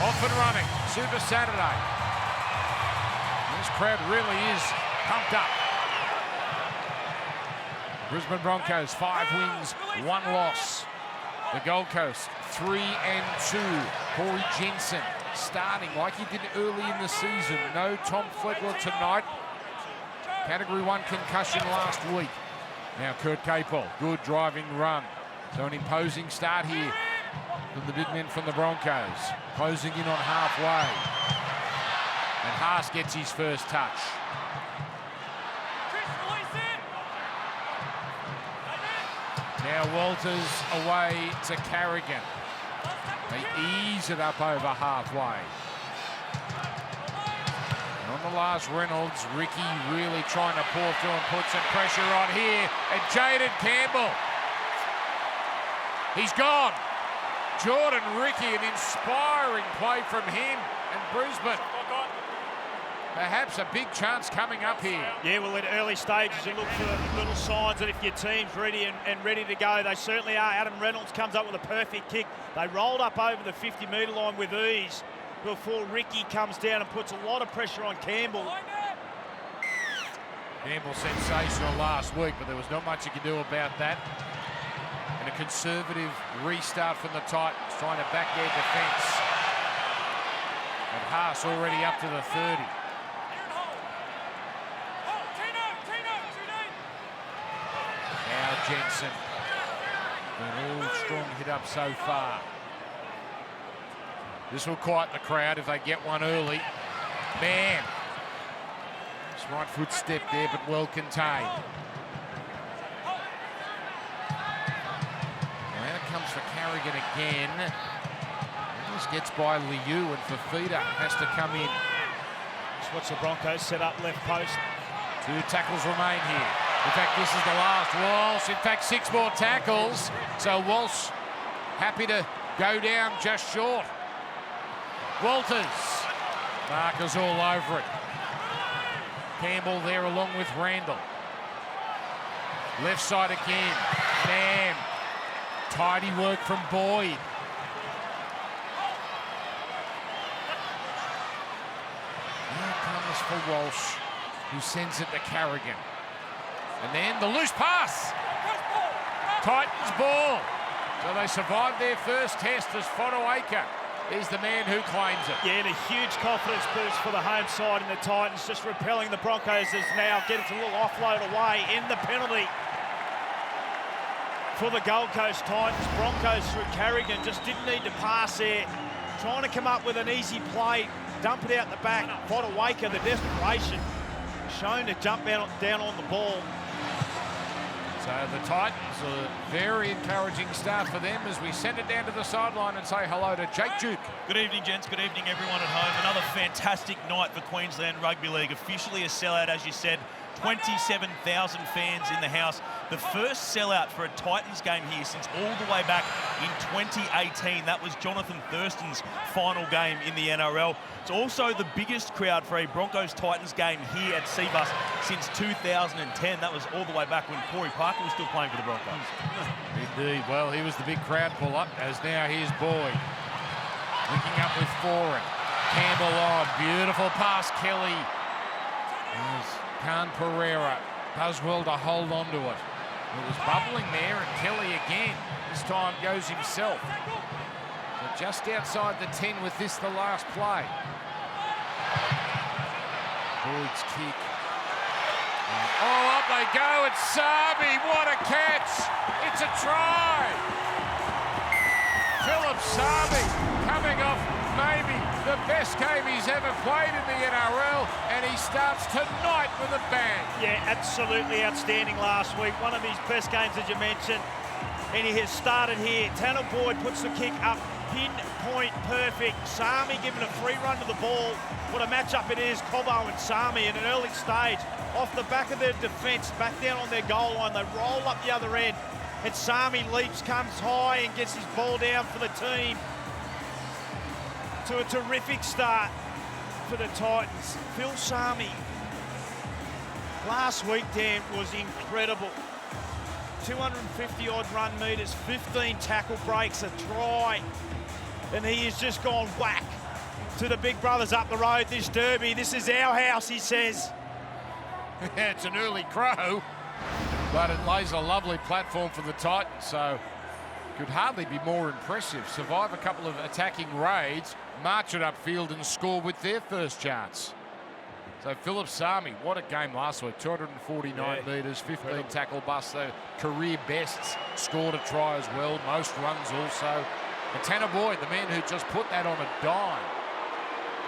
Off and running. Super Saturday. This crowd really is pumped up. Brisbane Broncos, 5 wins, 1 loss. The Gold Coast, 3-2. Corey Jensen starting like he did early in the season. No Tom Fletcher tonight. Category 1 concussion last week. Now Kurt Capel, good driving run. So an imposing start here from the big men from the Broncos. Closing in on halfway. And Haas gets his first touch. Now Walters away to Carrigan. They ease it up over halfway. And on the last Reynolds, Ricky really trying to pour through and put some pressure on here. And Jaden Campbell. He's gone. Jordan Ricky, an inspiring play from him and Brisbane. Perhaps a big chance coming up here. Yeah, well, at early stages, you look for little signs that if your team's ready and ready to go, they certainly are. Adam Reynolds comes up with a perfect kick. They rolled up over the 50-metre line with ease before Ricky comes down and puts a lot of pressure on Campbell. Campbell sensational last week, but there was not much you could do about that. And a conservative restart from the Titans, trying to back their defence. And Haas already up to the 30. Now Jensen. Been all strong hit up so far. This will quiet the crowd if they get one early. Man. His right foot step there, but well contained. Now it comes for Carrigan again. This gets by Liu, and Fafita has to come in. Just watch the Broncos set up left post. 2 tackles remain here. In fact, this is the last. Walsh, in fact, 6 more tackles. So Walsh happy to go down just short. Walters. Markers all over it. Campbell there along with Randall. Left side again. Nam. Tidy work from Boyd. Now comes for Walsh, who sends it to Carrigan. And then the loose pass. Titans ball. So they survived their first test as Fodawaker is the man who claims it. Yeah, and a huge confidence boost for the home side in the Titans, just repelling the Broncos as now getting a little offload away in the penalty for the Gold Coast Titans. Broncos through Carrigan, just didn't need to pass there. Trying to come up with an easy play, dump it out the back. Fodawaker, the desperation, shown to jump down on the ball. So the Titans, a very encouraging start for them as we send it down to the sideline and say hello to Jake Duke. Good evening, gents. Good evening, everyone at home. Another fantastic night for Queensland Rugby League. Officially a sellout, as you said. 27,000 fans in the house. The first sellout for a Titans game here since all the way back in 2018. That was Jonathan Thurston's final game in the NRL. It's also the biggest crowd for a Broncos-Titans game here at Cbus since 2010. That was all the way back when Corey Parker was still playing for the Broncos. Indeed. Well, he was the big crowd pull-up, as now here's Boyd. Linking up with Foran. Campbell on. Beautiful pass, Kelly. Khan Pereira does well to hold on to it. It was bubbling there, and Kelly again, this time goes himself. So just outside the 10 with this, the last play. Boyd's kick. And, oh, up they go. It's Sabi. What a catch. It's a try. Philip Sabi coming off maybe the best game he's ever played in the NRL, and he starts tonight with a bang. Yeah, absolutely outstanding last week. One of his best games, as you mentioned, and he has started here. Tanner Boyd puts the kick up, pinpoint perfect. Sami giving a free run to the ball. What a matchup it is, Cobbo and Sami in an early stage. Off the back of their defence, back down on their goal line. They roll up the other end, and Sami leaps, comes high and gets his ball down for the team. To a terrific start for the Titans. Phil Sami, last week, Dan, was incredible. 250 odd run metres, 15 tackle breaks, a try, and he has just gone whack to the big brothers up the road, this derby. This is our house, he says. It's an early crow, but it lays a lovely platform for the Titans, so could hardly be more impressive. Survive a couple of attacking raids, march it upfield and score with their first chance. So Philip Sami, what a game last week. 249 metres, 15 tackle busts, though career bests. Scored a try as well, most runs also. And Tanner Boyd, the man who just put that on a dime.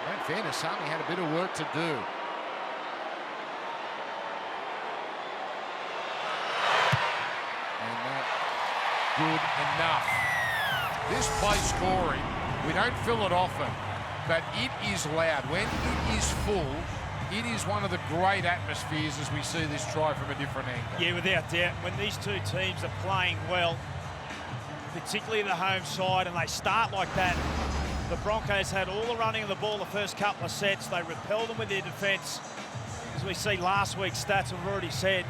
In fairness, Sami had a bit of work to do. And that good enough. This play scoring, we don't fill it often, but it is loud. When it is full, it is one of the great atmospheres as we see this try from a different angle. Yeah, without doubt. When these two teams are playing well, particularly the home side, and they start like that, the Broncos had all the running of the ball the first couple of sets. They repelled them with their defence. As we see last week's stats, I've already said,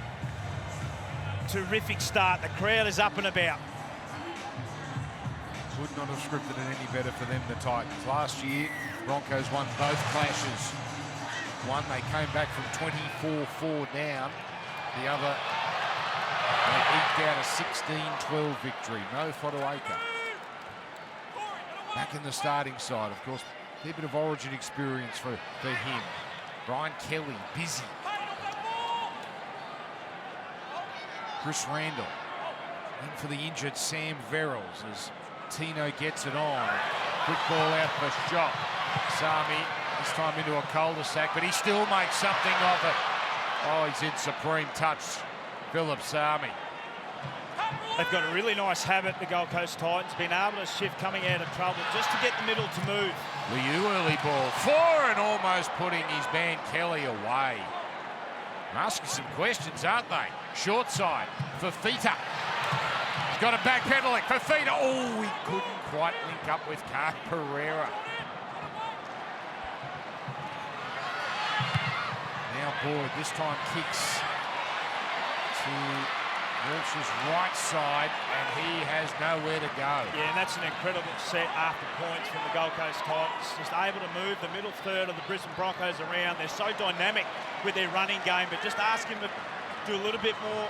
terrific start. The crowd is up and about. Would not have scripted it any better for them, the Titans. Last year, Broncos won both clashes. One, they came back from 24-4 down. The other, they eked out a 16-12 victory. No Fotuaika. Back in the starting side, of course, a fair bit of origin experience for him. Brian Kelly, busy. Chris Randall. In for the injured Sam Verrills as Tino gets it on. Quick ball out for Shop. Sami, this time into a cul-de-sac, but he still makes something of it. Oh, he's in supreme touch, Philip Sami. They've got a really nice habit, the Gold Coast Titans, been able to shift coming out of trouble just to get the middle to move. Liu early ball, 4 and almost putting his man Kelly away. Asking some questions, aren't they? Short side, Fafita. He's got a backpedaling, Fafita. Oh, he couldn't quite link up with Car Pereira. Now Boyd, this time kicks to Walsh's right side, and he has nowhere to go. Yeah, and that's an incredible set after points from the Gold Coast Titans. Just able to move the middle third of the Brisbane Broncos around. They're so dynamic with their running game, but just ask him to do a little bit more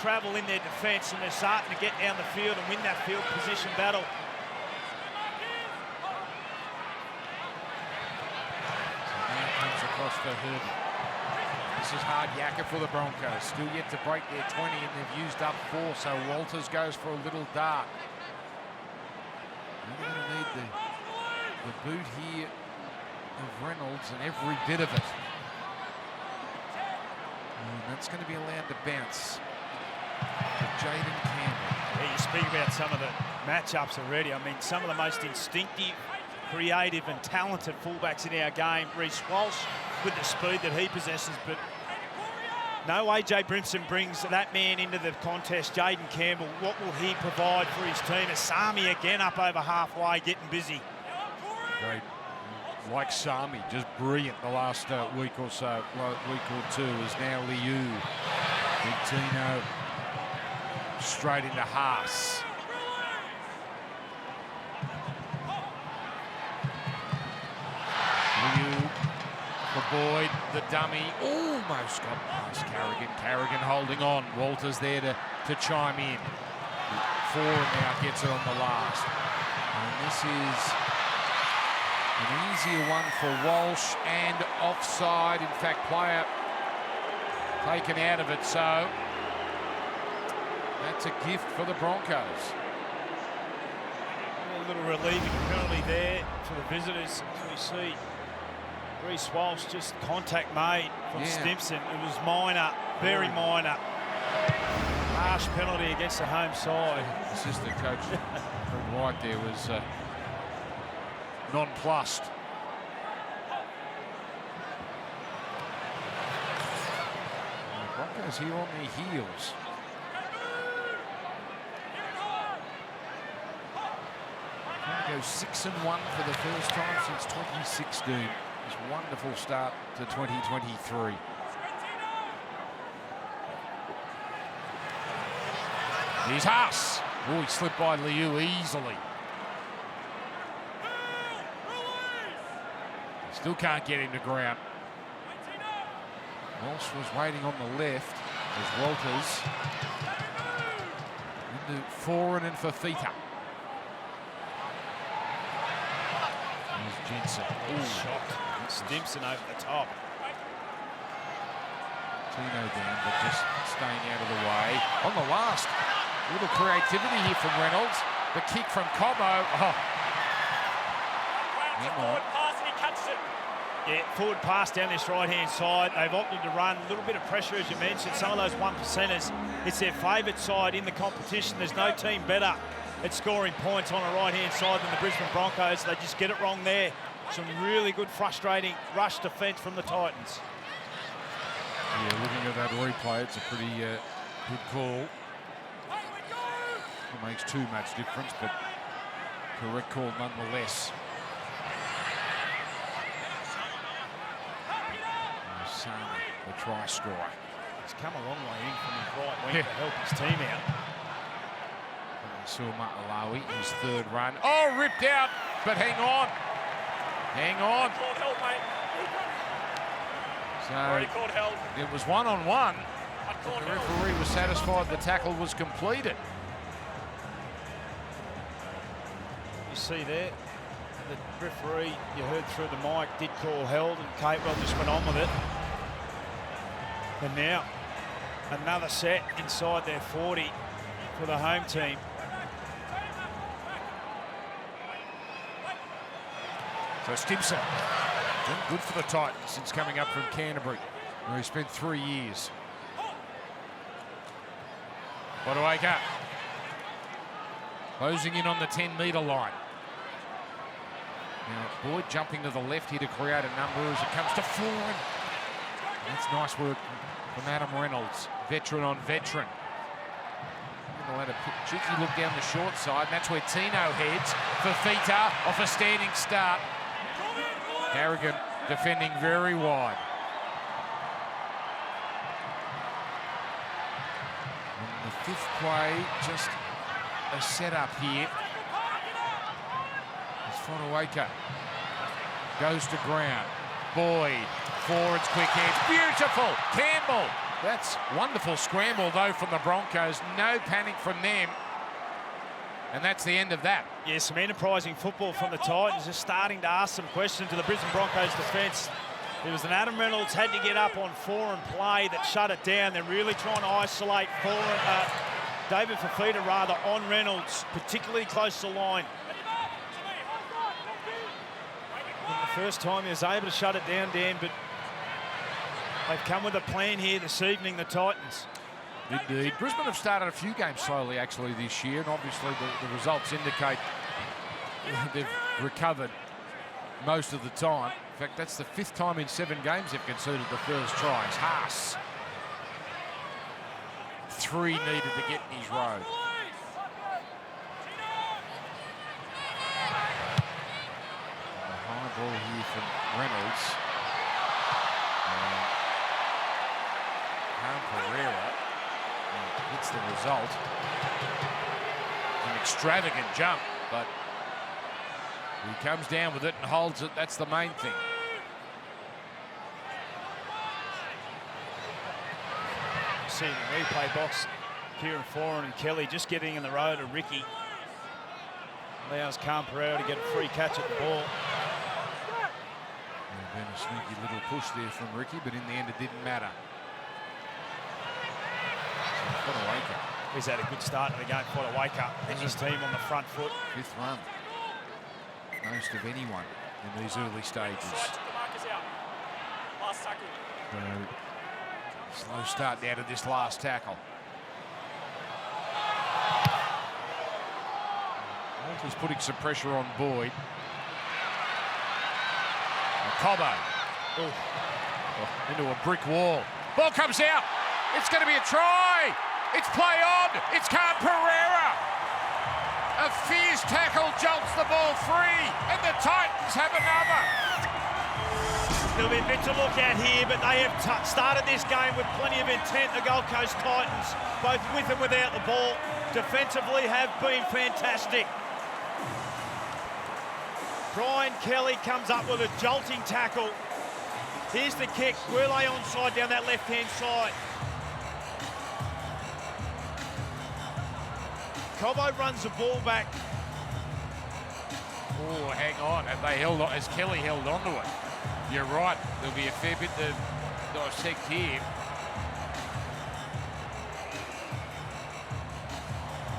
travel in their defence, and they're starting to get down the field and win that field position battle. So now comes across for Herbie. This is hard yakka for the Broncos. Still yet to break their 20, and they've used up 4, so Walters goes for a little dart. They're going to need the boot here of Reynolds and every bit of it. And that's going to be allowed to bounce. But Jaden Campbell. Yeah, you speak about some of the matchups already. I mean, some of the most instinctive, creative and talented fullbacks in our game. Reece Walsh with the speed that he possesses, but no AJ Brimson brings that man into the contest. Jaden Campbell, what will he provide for his team? Sami again up over halfway, getting busy. Great. Like Sami, just brilliant the last week or so, week or two, is now Liu. Big Tino straight into Haas. Liu for Boyd, the dummy, almost got past Carrigan. Carrigan holding on. Walters there to chime in. 4 now gets it on the last. And this is an easier one for Walsh and offside. In fact, player taken out of it, so that's a gift for the Broncos. A little relieving penalty there for the visitors. As we see Reece Walsh, just contact made from Stimson. It was minor, very minor. Harsh penalty against the home side. Assistant coach from White there was nonplussed. The Broncos here on their heels. Broncos 6-1 for the first time since 2016. This wonderful start to 2023. Here's Haas. Oh, he slipped by Liu easily. Still can't get him to ground. Walsh was waiting on the left as Walters into Foran and Fafita. There's Jensen. Shocked. Stimson over the top. Tino down, but just staying out of the way. On the last, a little creativity here from Reynolds. The kick from Cobbo. Oh. Yeah, forward pass down this right-hand side. They've opted to run. A little bit of pressure, as you mentioned. Some of those 1%ers, it's their favourite side in the competition. There's no team better at scoring points on the right-hand side than the Brisbane Broncos. They just get it wrong there. Some really good, frustrating rush defence from the Titans. Yeah, looking at that replay, it's a pretty good call. It makes too much difference, but correct call nonetheless. Sami, the try scorer. He's come a long way in from his right wing to help his team out. Silma Alawi, his third run. Oh, ripped out, but hang on. Hang on. So it was one-on-one. The referee was satisfied the tackle was completed. You see there, the referee, you heard through the mic, did call held, and Catewell just went on with it. And now, another set inside their 40 for the home team. So Stimson, doing good for the Titans since coming up from Canterbury, where he spent 3 years. Bodawaker closing in on the 10-metre line. Now Boyd jumping to the left here to create a number as it comes to Foran. That's nice work from Adam Reynolds, veteran on veteran. Let a cheeky look down the short side, and that's where Tino heads. Fafita off a standing start. Harrigan defending very wide. And the fifth play, just a setup here. As Fodawaker goes to ground. Boyd, forwards, quick hands, beautiful. Campbell, that's wonderful scramble though from the Broncos. No panic from them. And that's the end of that. Yeah, some enterprising football from the Titans, just starting to ask some questions to the Brisbane Broncos defence. There was an Adam Reynolds had to get up on Foran play that shut it down. They're really trying to isolate Foran, David Fafita rather, on Reynolds, particularly close to the line. And the first time he was able to shut it down, Dan, but they've come with a plan here this evening, the Titans. Indeed. Brisbane have started a few games slowly actually this year, and obviously the results indicate they've recovered most of the time. In fact, that's the 5th time in 7 games they've conceded the first tries. Haas, 3 needed to get in his road. A high ball here from Reynolds. Pereira hits the result. An extravagant jump, but he comes down with it and holds it. That's the main thing. See in the replay box, Kieran Foran and Kelly just getting in the road of Ricky. Allows Pereira to get a free catch at the ball. Been a sneaky little push there from Ricky, but in the end it didn't matter. Fodawaker. He's had a good start to the game, Fodawaker, and his team on the front foot. 5th run. Most of anyone in these early stages. Slow start down to this last tackle. Walters putting some pressure on Boyd. Cobbo. Into a brick wall. Ball comes out. It's going to be a try. It's play on. It's Pereira. A fierce tackle jolts the ball free, and the Titans have another. There'll be a bit to look at here, but they have started this game with plenty of intent. The Gold Coast Titans, both with and without the ball, defensively have been fantastic. Brian Kelly comes up with a jolting tackle. Here's the kick. Were they onside down that left-hand side? Cobbo runs the ball back. Oh, hang on. Have they held on? Has Kelly held on to it? You're right. There'll be a fair bit to dissect here.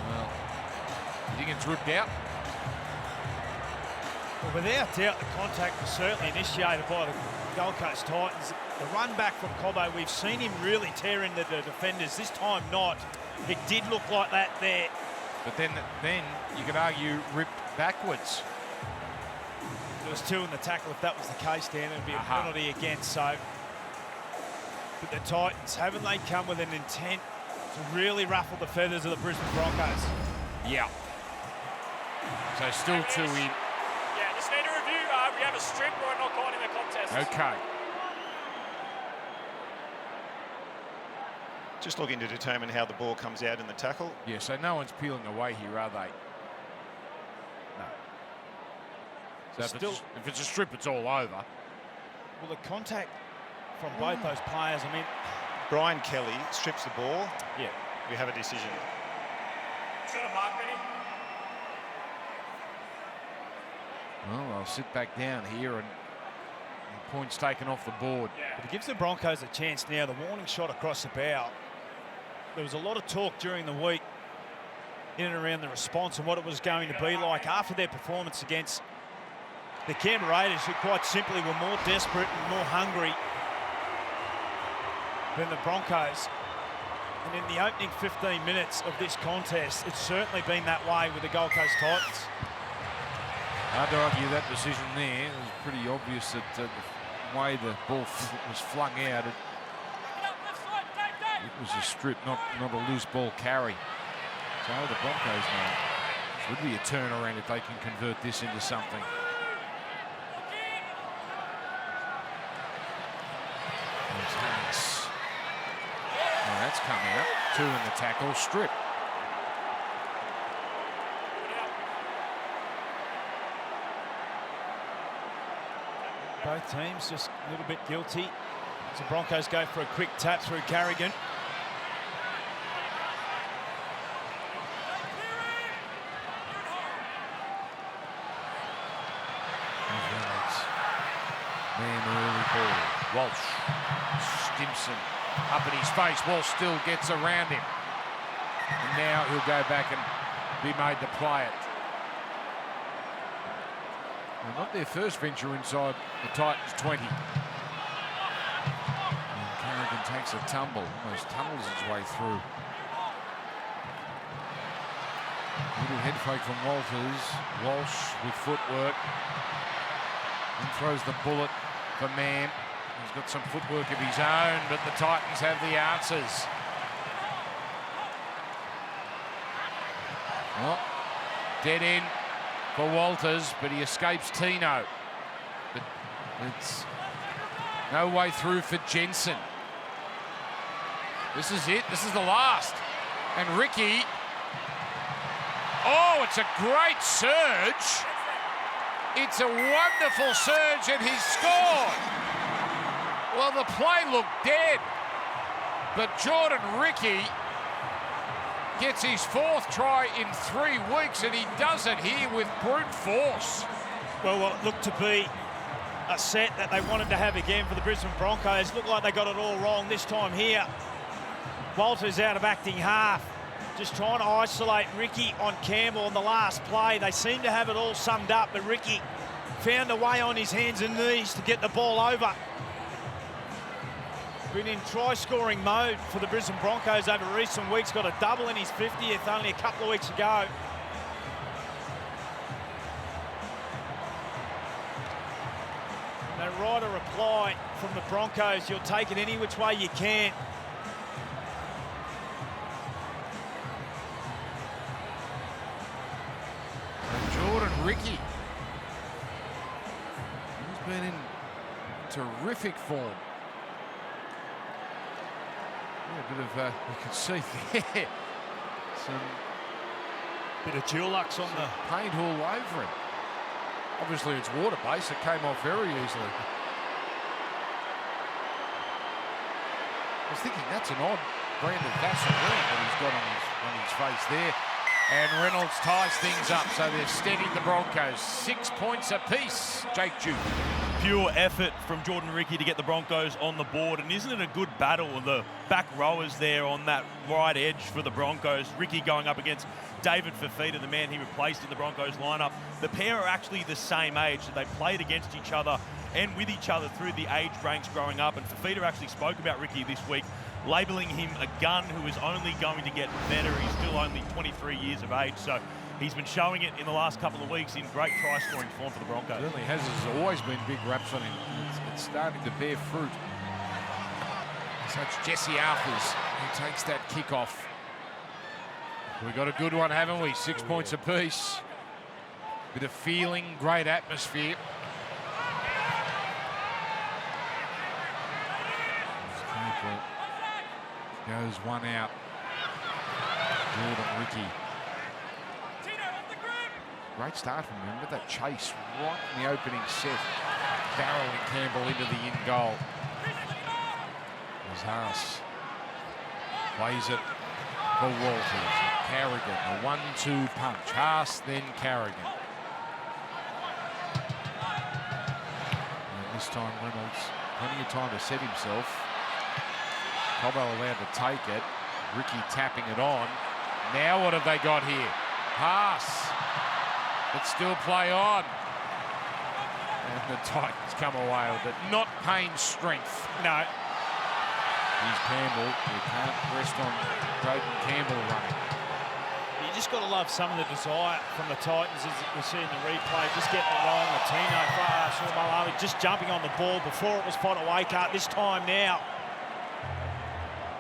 Well, you think it's ripped out? Well, without doubt, the contact was certainly initiated by the Gold Coast Titans. The run back from Cobbo, we've seen him really tear into the defenders. This time not. It did look like that there. But then you could argue ripped backwards. There was 2 in the tackle. If that was the case, Dan, it would be a penalty again. So, but the Titans, haven't they come with an intent to really ruffle the feathers of the Brisbane Broncos? Yeah. So still 2 in. Yeah, just need a review. We have a strip or a knock-on in the contest. Okay. Just looking to determine how the ball comes out in the tackle. Yeah, so no one's peeling away here, are they? No. So if it's a strip, it's all over. Well, the contact from both those players, I mean... Brian Kelly strips the ball. Yeah. We have a decision. Should have marked Benny. Well, I'll sit back down here and points taken off the board. Yeah. But it gives the Broncos a chance now. The warning shot across the bow. There was a lot of talk during the week in and around the response and what it was going to be like after their performance against the Canberra Raiders, who quite simply were more desperate and more hungry than the Broncos. And in the opening 15 minutes of this contest, it's certainly been that way with the Gold Coast Titans. Hard to argue that decision there. It was pretty obvious that the way the ball was flung out, it was a strip, not a loose ball carry. So the Broncos now should be a turnaround if they can convert this into something. There's Hanks. Oh, that's coming up. 2 in the tackle, strip. Both teams just a little bit guilty. So Broncos go for a quick tap through Carrigan. Man, early ball. Walsh. Stimson up in his face. Walsh still gets around him. And now he'll go back and be made to play it. Well, not their first venture inside the Titans 20. And Carrigan takes a tumble, almost tunnels his way through. Little head fake from Walters. Walsh with footwork. And throws the bullet for Mam. He's got some footwork of his own, but the Titans have the answers. Well, dead end for Walters, but he escapes Tino. But it's no way through for Jensen. This is it. This is the last. And Ricky. Oh, it's a great surge. It's a wonderful surge, and he's scored. Well, the play looked dead, but Jordan Ricky gets his 4th try in 3 weeks, and he does it here with brute force. Well, what looked to be a set that they wanted to have again for the Brisbane Broncos. Looked like they got it all wrong this time here. Walters out of acting half, just trying to isolate Ricky on Campbell in the last play. They seem to have it all summed up, but Ricky found a way on his hands and knees to get the ball over. Been in try-scoring mode for the Brisbane Broncos over recent weeks. Got a double in his 50th only a couple of weeks ago. No right or reply from the Broncos. You'll take it any which way you can. And Jordan Ricky. He's been in terrific form. Yeah, a bit of, you can see there, some Bit of Dulux on the paint all over him. Obviously, it's water-based. It came off very easily. I was thinking that's an odd brand of Vaseline that he's got on his face there. And Reynolds ties things up, so they've steadied the Broncos. 6 points apiece. Jake Duke. Pure effort from Jordan Ricky to get the Broncos on the board. And isn't it a good battle with the back rowers there on that right edge for the Broncos? Ricky going up against David Fifita, the man he replaced in the Broncos lineup. The pair are actually the same age, so they played against each other and with each other through the age ranks growing up. And Fifita actually spoke about Ricky this week, labelling him a gun who is only going to get better. He's still only 23 years of age, so he's been showing it in the last couple of weeks in great try-scoring form for the Broncos. Certainly has. There's always been big raps on him. It's starting to bear fruit. So it's Jesse Arthurs who takes that kick off. We've got a good one, haven't we? 6 points apiece. Bit of feeling, great atmosphere. Goes one out. Jordan Ricky. Great start from him. With that chase right in the opening set. Barreling Campbell into the in goal. There's Haas. Plays it for Walters. Carrigan. A 1-2 punch. Haas, then Carrigan. And this time Reynolds, plenty of time to set himself. Cobbo allowed to take it. Ricky tapping it on. Now what have they got here? Haas. But still play on. And the Titans come away with it. Not Payne's strength. No. Here's Campbell. You can't rest on Broden Campbell running. You just got to love some of the desire from the Titans as we see in the replay. Just getting it wrong. Latino, Malawi just jumping on the ball. Before it was Fotuaika. This time now,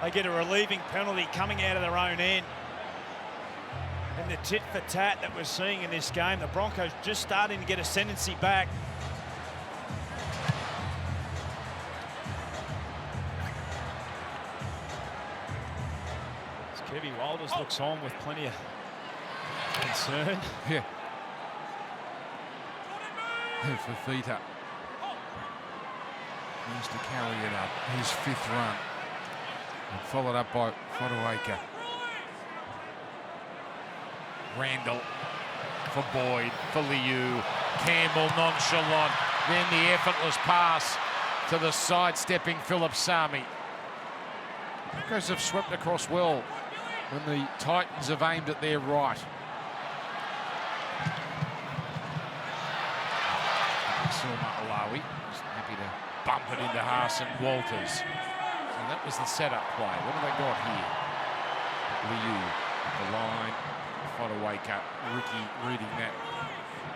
they get a relieving penalty coming out of their own end. And the tit for tat that we're seeing in this game, the Broncos just starting to get ascendancy back. As Kevy Walters looks on with plenty of concern. Yeah. Fifita needs to carry it up. His 5th run. And followed up by Fotuaika. Randall for Boyd, for Liu. Campbell nonchalant. Then the effortless pass to the sidestepping Philip Sami. Broncos have swept across well when the Titans have aimed at their right. Alawi is happy to bump it into Haas and Walters. So that was the setup play. What have they got here? Liu at the line. Fotuaika. Ricky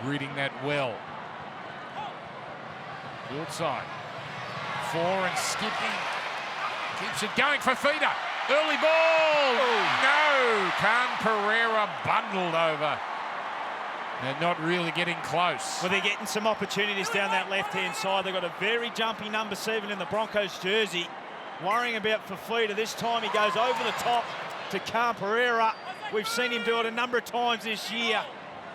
reading that well. Short side. 4 and skipping. Keeps it going for Fifita. Early ball. No. Khan Pereira bundled over. They're not really getting close. Well, they're getting some opportunities down that left-hand side. They've got a very jumpy number 7 in the Broncos jersey. Worrying about Fifita. This time he goes over the top to Khan Pereira. We've seen him do it a number of times this year.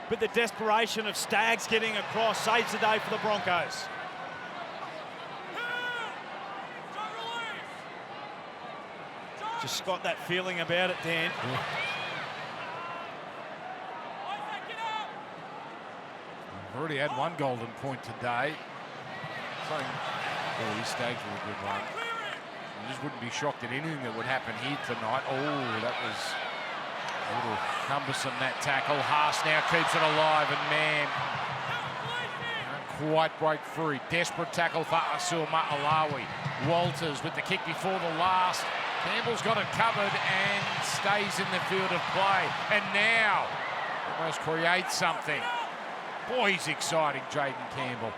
But the desperation of Staggs getting across saves the day for the Broncos. Just got that feeling about it, Dan. Yeah. We've already had 1 golden point today. These Staggs were a good run. You just wouldn't be shocked at anything that would happen here tonight. Oh, that was a little cumbersome, that tackle. Haas now keeps it alive, and man, can't quite break free. Desperate tackle for Asul Ma'alawi. Walters with the kick before the last. Campbell's got it covered and stays in the field of play. And now, almost creates something. Boy, he's exciting, Jaden Campbell.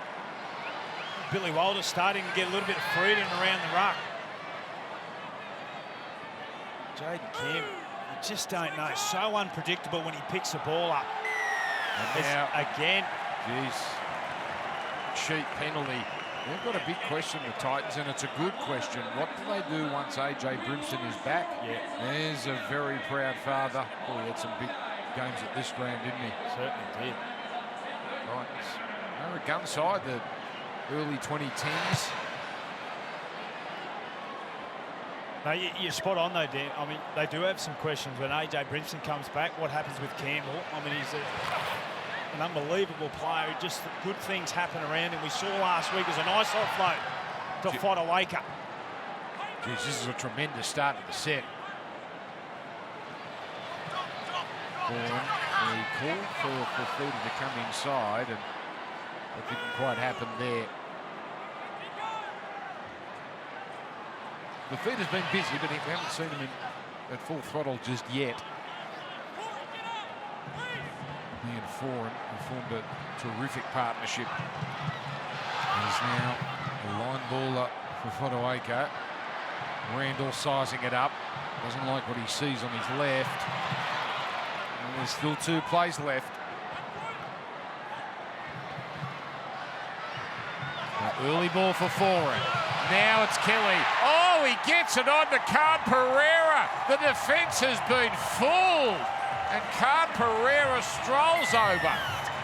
Billy Walters starting to get a little bit of freedom around the ruck. Jaden Campbell, you just don't know. So unpredictable when he picks the ball up. And now, again. Geez, cheap penalty. They've got a big question, the Titans, and it's a good question. What do they do once AJ Brimson is back? Yeah. There's a very proud father. Oh, he had some big games at this ground, didn't he? Certainly did. Titans They're a gun side, the early 2010s. No, you're spot on though, Dan. I mean, they do have some questions when AJ Brimson comes back. What happens with Campbell? I mean, he's an unbelievable player. Just good things happen around him. We saw last week as a nice offload to Fodawaker. Geez, this is a tremendous start to the set. He called for Fafita to come inside, and it didn't quite happen there. Fafita's been busy, but we haven't seen him at full throttle just yet. He and Foran have formed a terrific partnership. He's now a line baller for Fodawaker. Randall sizing it up. Doesn't like what he sees on his left. And there's still 2 plays left. Now, early ball for Foran. Now it's Kelly. Oh, he gets it on to Card Pereira. The defence has been fooled. And Card Pereira strolls over.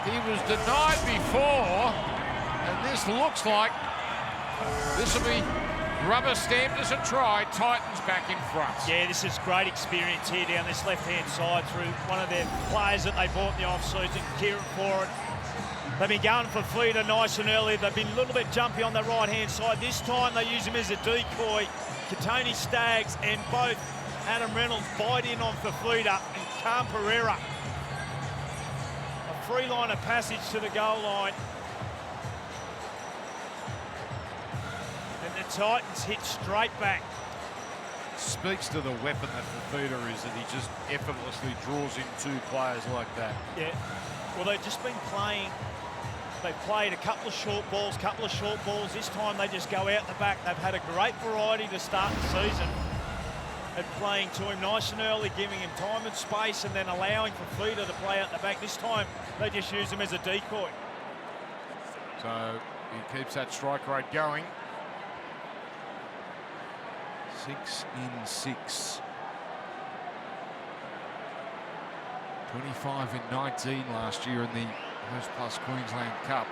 He was denied before. And this looks like this will be rubber stamped as a try. Titans back in front. Yeah, this is great experience here down this left-hand side through one of their players that they bought in the off-season, Kieran Foran. They've been going for Fafita nice and early. They've been a little bit jumpy on the right-hand side. This time they use him as a decoy. Katoni Staggs and both Adam Reynolds bite in on Fafita and Cam Pereira. A free line of passage to the goal line. And the Titans hit straight back. Speaks to the weapon that Fafita is, that he just effortlessly draws in 2 players like that. Yeah. Well, they've just been playing. They've played a couple of short balls. This time they just go out the back. They've had a great variety to start the season at playing to him nice and early, giving him time and space, and then allowing Fafita to play out the back. This time they just use him as a decoy. So he keeps that strike rate going. 6 in 6. 25 in 19 last year in the Host Plus Queensland Cup.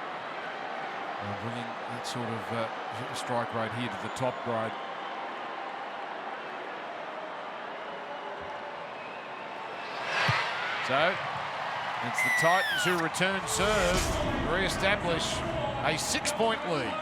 Bringing that sort of strike rate here to the top grade. So it's the Titans who return serve, re-establish a 6-point lead.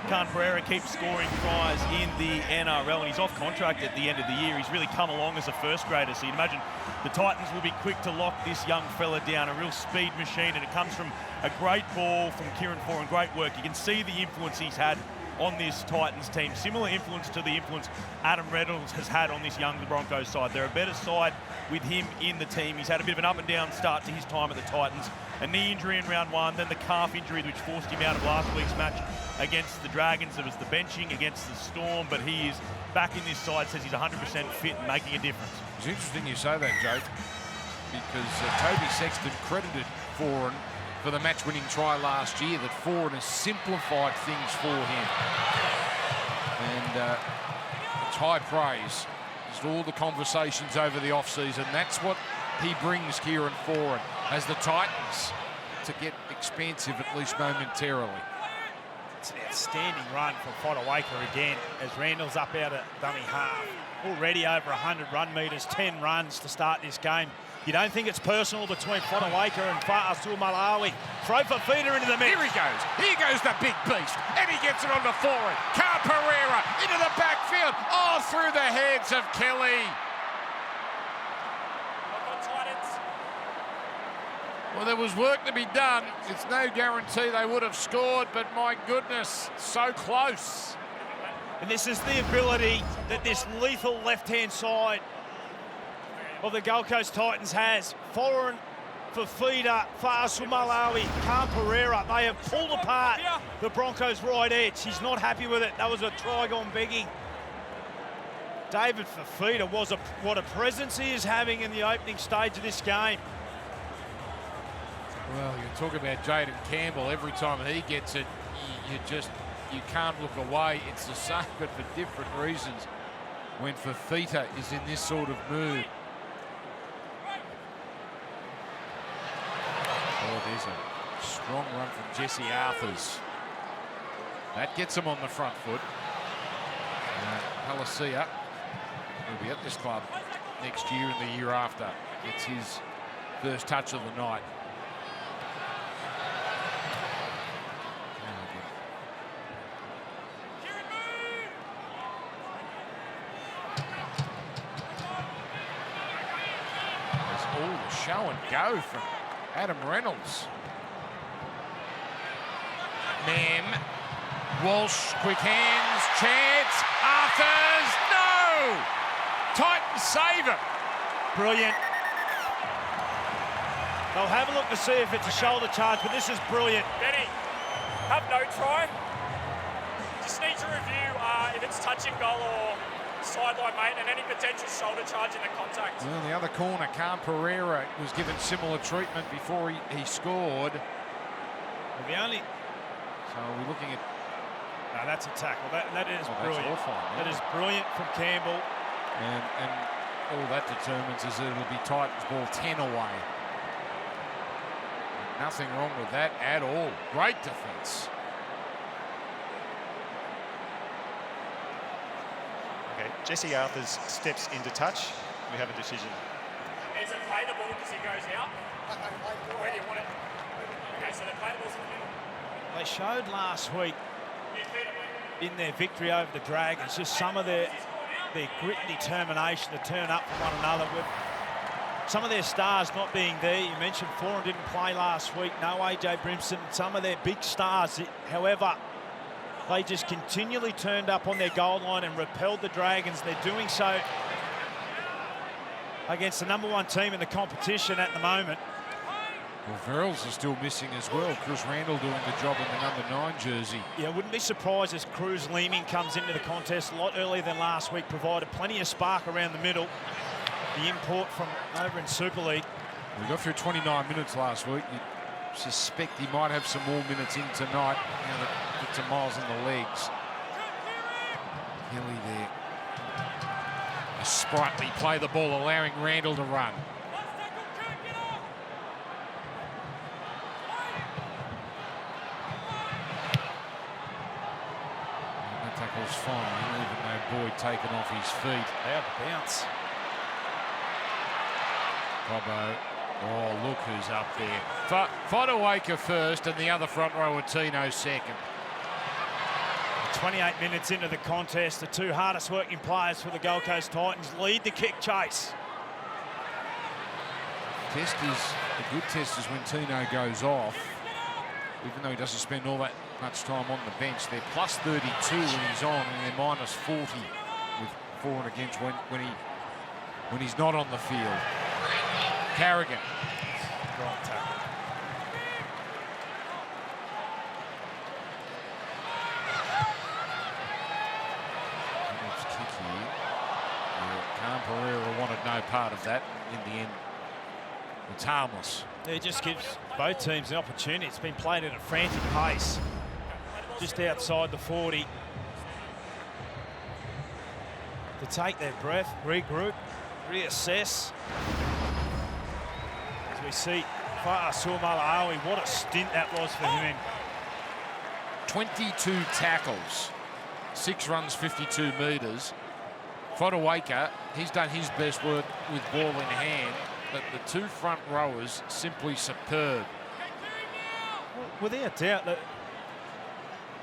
Card Pereira keeps scoring tries in the NRL, and he's off contract at the end of the year. He's really come along as a first grader, so you'd imagine the Titans will be quick to lock this young fella down, a real speed machine, and it comes from a great ball from Kieran Foran, great work. You can see the influence he's had on this Titans team, similar influence to the influence Adam Reynolds has had on this young Broncos side. They're a better side with him in the team. He's had a bit of an up and down start to his time at the Titans. A knee injury in round 1, then the calf injury which forced him out of last week's match against the Dragons. There was the benching against the Storm, but he is back in this side, says he's 100% fit and making a difference. It's interesting you say that, Jake, because Toby Sexton credited Foran for the match-winning try last year, that Foran has simplified things for him. And it's high praise. Just all the conversations over the off-season. That's what he brings, Kieran Foran, as the Titans to get expansive, at least momentarily. It's an outstanding run from Fodawaker again, as Randall's up out at dummy half. Already over 100 run metres, 10 runs to start this game. You don't think it's personal between Fodawaker and Fa'asul Malawi. Throw Fafita into the mix. Here he goes. Here goes the big beast. And he gets it on the forward. Card Pereira into the backfield. Oh, through the heads of Kelly. Well, there was work to be done. It's no guarantee they would have scored, but my goodness, so close. And this is the ability that this lethal left-hand side of the Gold Coast Titans has. Foran, Fafita, Fa'asul Malawi, Cam Pereira, they have pulled apart the Broncos' right edge. He's not happy with it. That was a try gone begging. David Fafita what a presence he is having in the opening stage of this game. Well, you talk about Jaden Campbell. Every time he gets it, you can't look away. It's the same, but for different reasons when Fafita is in this sort of mood. Oh, there's a Strong run from Jesse Arthurs. That gets him on the front foot. Palacia will be at this club next year and the year after. It's his first touch of the night. There's all the show and go from Adam Reynolds. Mem, Walsh, quick hands, chance, Arthurs, no! Titans save it. Brilliant. They'll have a look to see if it's a shoulder charge, but this is brilliant. Benny, have no try. Just need to review if it's touch and goal or sideline mate and any potential shoulder charge in the contact. Well, the other corner, Khan Pereira, was given similar treatment before he scored. Well, the only... So we're looking at... No, that's a tackle. That is brilliant. That's all fine, yeah. That is brilliant from Campbell. And all that determines is that it'll be Titans ball 10 away. Nothing wrong with that at all. Great defence. Okay, Jesse Arthurs steps into touch. We have a decision. Is it play the ball because he goes out? Where do you want it? Okay, so they play the balls in the middle. They showed last week in their victory over the Dragons just some of their grit and determination to turn up for one another, with some of their stars not being there. You mentioned Foran didn't play last week, no AJ Brimson, some of their big stars. However, they just continually turned up on their goal line and repelled the Dragons. They're doing so against the #1 team in the competition at the moment. Well, Verrills is still missing as well. Chris Randall doing the job in the #9 jersey. Yeah, wouldn't be surprised as Cruz Leeming comes into the contest a lot earlier than last week, provided plenty of spark around the middle. The import from over in Super League. We got through 29 minutes last week. You suspect he might have some more minutes in tonight. Now that gets some miles in the legs. Kelly there. A sprightly play the ball, allowing Randall to run. Tackle's fine, even though Boyd taken off his feet. Out of bounce. Cobbo. Oh, look who's up there. Fodawaker first and the other front rower, Tino, second. 28 minutes into the contest, the two hardest working players for the Gold Coast Titans lead the kick chase. A good test is when Tino goes off, even though he doesn't spend all that much time on the bench. They're plus 32 when he's on, and they're minus 40 with for and against when he's not on the field. Carrigan. Right tackle. It's kick here. Khan Pereira wanted no part of that. In the end, it's harmless. It just gives both teams the opportunity. It's been played at a frantic pace, just outside the 40. To take their breath, regroup, reassess. As we see Fa'asua Mala'awi, what a stint that was for him. 22 tackles, 6 runs, 52 metres. Fodawaker, he's done his best work with ball in hand, but the two front rowers simply superb. Without doubt, that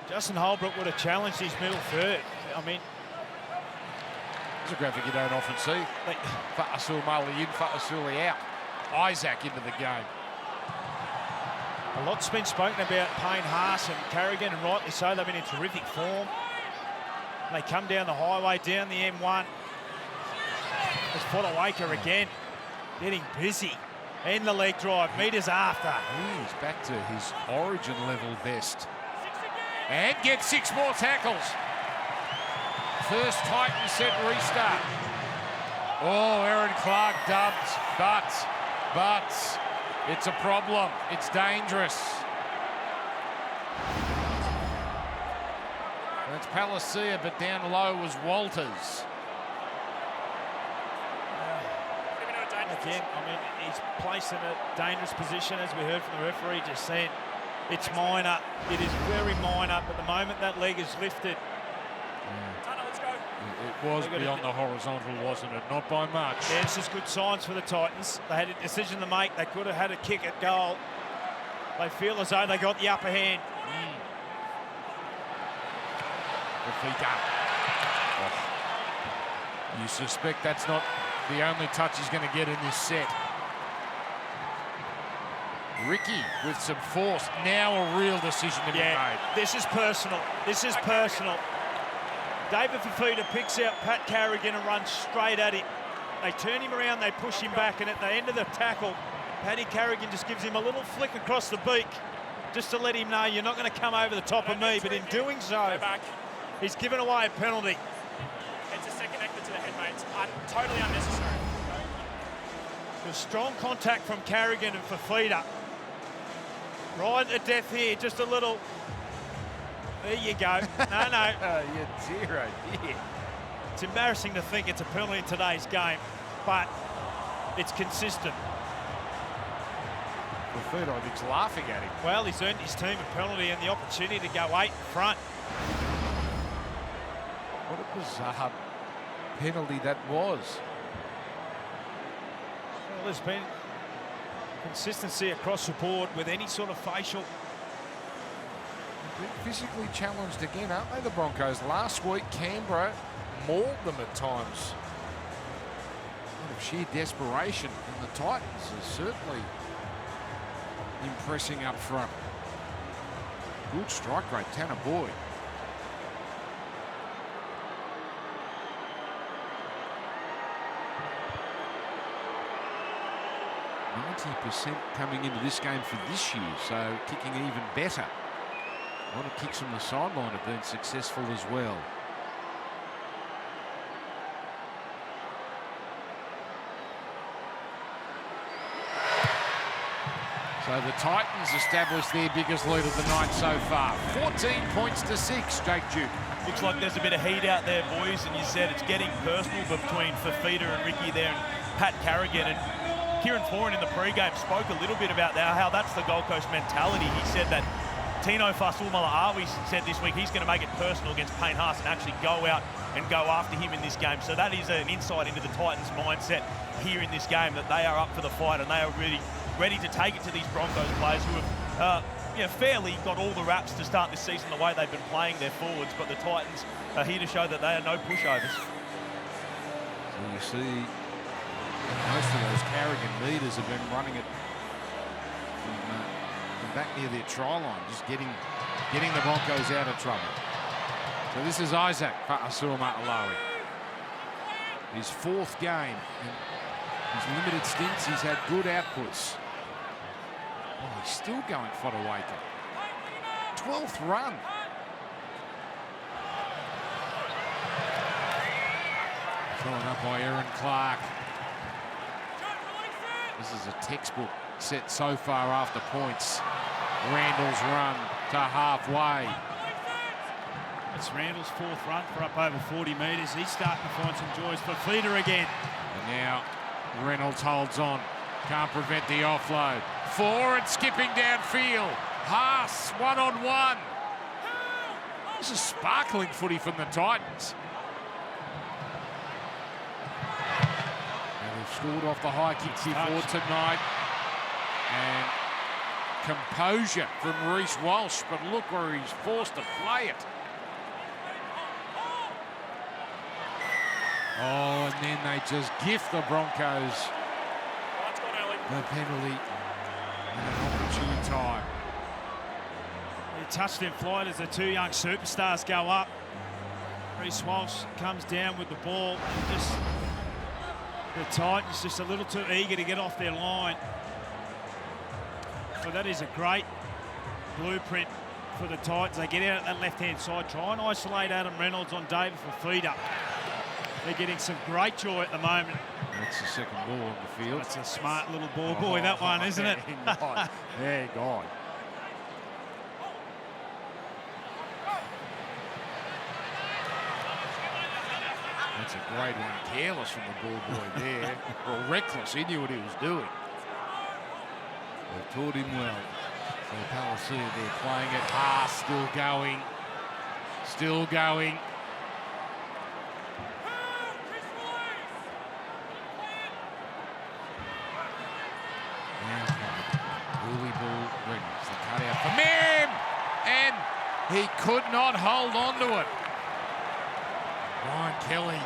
Justin Holbrook would have challenged his middle third. I mean, it's a graphic you don't often see. Fa'asua Mali in, Fa'asuli out. Isaac into the game. A lot's been spoken about Payne Haas and Carrigan, and rightly so. They've been in terrific form. They come down the highway, down the M1. It's Fodawaker again, getting busy. And the leg drive, metres after. He's back to his origin level best. And gets 6 more tackles. First Titan set restart. Oh, Aaron Clark dubbed, but it's a problem. It's dangerous. That's Palacia, but down low was Walters. Again, I mean, he's placed in a dangerous position, as we heard from the referee just then. It's minor. It is very minor, but the moment that leg is lifted, Tanner, let's go. It was beyond the horizontal, wasn't it? Not by much. yeah, this is good signs for the Titans. They had a decision to make. They could have had a kick at goal. They feel as though they got the upper hand. Oh. You suspect that's not the only touch he's going to get in this set. Ricky with some force. Now a real decision to be made. This is personal. This is personal. David Fifita picks out Pat Carrigan and runs straight at him. They turn him around, they push him back, and at the end of the tackle, Paddy Carrigan just gives him a little flick across the beak just to let him know you're not going to come over the top of me. But in doing so, he's given away a penalty. It's a second connected to the head, mate. It's totally unnecessary. There's strong contact from Carrigan and Fifita. Right at death here, just a little. There you go. No. Oh, you dear, oh dear. It's embarrassing to think it's a penalty in today's game, but it's consistent. Fifita, I think's laughing at him. Well, he's earned his team a penalty and the opportunity to go 8 in front. What a bizarre penalty that was. Well, there's been consistency across the board with any sort of facial. Been physically challenged again, aren't they, the Broncos? Last week, Canberra mauled them at times. Out of sheer desperation, and the Titans are certainly impressing up front. Good strike rate, Tanner Boyd. %90 coming into this game for this year, so kicking even better. A lot of kicks from the sideline have been successful as well. So the Titans established their biggest lead of the night so far. 14 points to 6, Jake Duke. Looks like there's a bit of heat out there, boys, and you said it's getting personal between Fifita and Ricky there and Pat Carrigan. And Kieran Foran in the pre-game spoke a little bit about that, how that's the Gold Coast mentality. He said that Tino Fasulmala-Awi said this week he's going to make it personal against Payne Haas and actually go out and go after him in this game. So that is an insight into the Titans' mindset here in this game, that they are up for the fight and they are really ready to take it to these Broncos players who have fairly got all the raps to start this season the way they've been playing their forwards. But the Titans are here to show that they are no pushovers. So you see most of those Carrigan leaders have been running it from back near their try line, just getting the Broncos out of trouble. So this is Isaac Fa'asuama'alawi. His 4th game. And his limited stints, he's had good outputs. Oh, he's still going Fodawaker. 12th run. Followed up by Aaron Clark. This is a textbook set so far after points. Randall's run to halfway. It's Randall's 4th run for up over 40 metres. He's starting to find some joys for Fifita again. And now Reynolds holds on. Can't prevent the offload. Forward skipping downfield. Haas 1-on-1. This is sparkling footy from the Titans. And they've scored off the high kicks before tonight. And composure from Reece Walsh, but look where he's forced to play it. Oh, and then they just gift the Broncos the penalty and an opportune time. They're touched in flight as the 2 young superstars go up. Reece Walsh comes down with the ball. And just the Titans just a little too eager to get off their line. So that is a great blueprint for the Titans. They get out at that left-hand side, try and isolate Adam Reynolds on David Fifita. They're getting some great joy at the moment. That's the second ball on the field. That's a smart little ball boy, that one, isn't it? There, God. That's a great one. Careless from the ball boy there. Or reckless. He knew what he was doing. They taught him well. So Palacia there playing it. Still going. Still going. Early ball rings. The cut out for Mim! And he could not hold on to it. Ryan Kelly.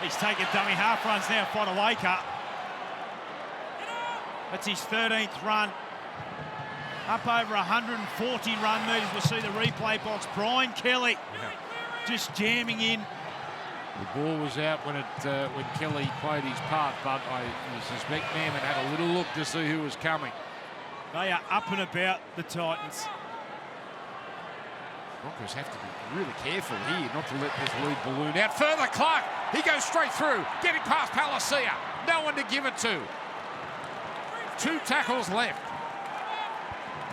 He's taking dummy half runs now, Fodawaker. That's his 13th run. Up over 140 run meters. We'll see the replay box. Brian Kelly just jamming in. The ball was out when Kelly played his part, but I suspect Mammoth had a little look to see who was coming. They are up and about, the Titans. Broncos have to be really careful here not to let this lead balloon out. Further, Clark, he goes straight through, getting past Palacia. No one to give it to. 2 tackles left.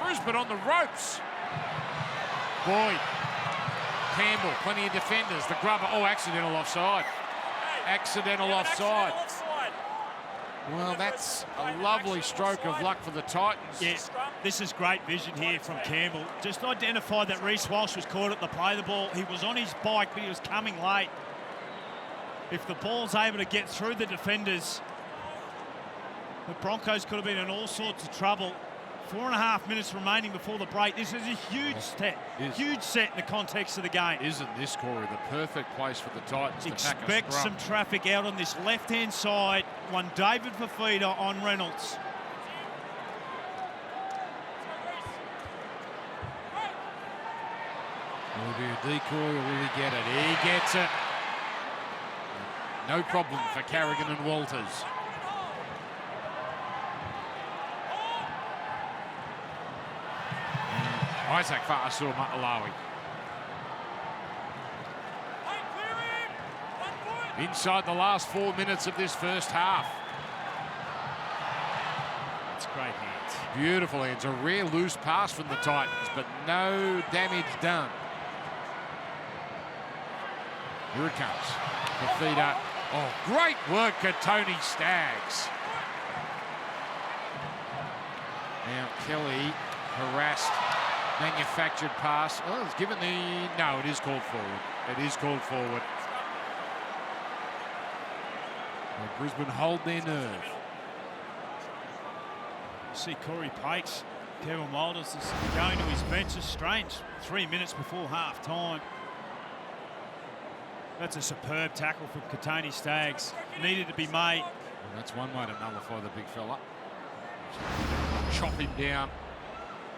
Brisbane on the ropes. Boyd. Campbell, plenty of defenders. The grubber, accidental offside. Accidental offside. Well, that's a lovely stroke of luck for the Titans. Yes, this is great vision here from Campbell. Just identified that Reece Walsh was caught at the play of the ball. He was on his bike, but he was coming late. If the ball's able to get through the defenders, the Broncos could have been in all sorts of trouble. 4.5 minutes remaining before the break. This is a huge set. Huge set in the context of the game. Isn't this, Corey, the perfect place for the Titans to pack a Expect scrum? some traffic out on this left-hand side. One David Fafita on Reynolds. Will it be a decoy or will he get it? He gets it. No problem for Carrigan and Walters. Isaac Fa'asua Matalawi. Inside the last 4 minutes of this first half. It's great hands. Beautiful hands. A rare loose pass from the Titans, but no damage done. Here it comes. Fafita. Oh, great work at Tony Staggs. Now Kelly harassed. Manufactured pass. Oh, it's given the... No, it is called forward. It is called forward. Well, Brisbane hold their nerve. See Corey Pakes, Kevin Walters is going to his bench. It's strange. 3 minutes before half time. That's a superb tackle from Katoni Staggs. Needed to be made. Well, that's one way to nullify the big fella. Chop him down.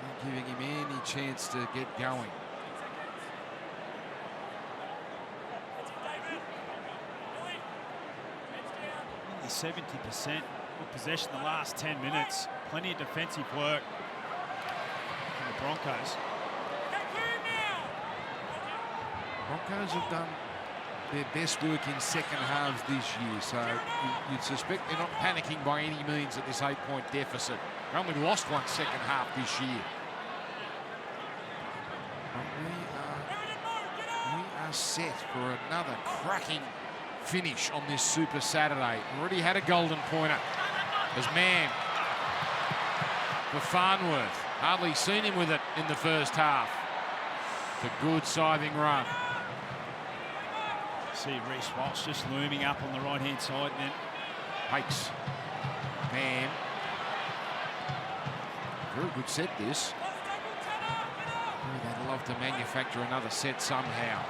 Not giving him any chance to get going. 70% of possession the last 10 minutes. Plenty of defensive work from the Broncos. Broncos have done their best work in second halves this year, so you'd suspect they're not panicking by any means at this 8-point deficit. They only lost one second half this year. But we are set for another cracking finish on this Super Saturday. Already had a golden pointer as Mam for Farnworth. Hardly seen him with it in the first half. It's a good scything run. See Reece Walsh just looming up on the right-hand side then. Hakes. Mam. Very good set this. They'd love to manufacture another set somehow.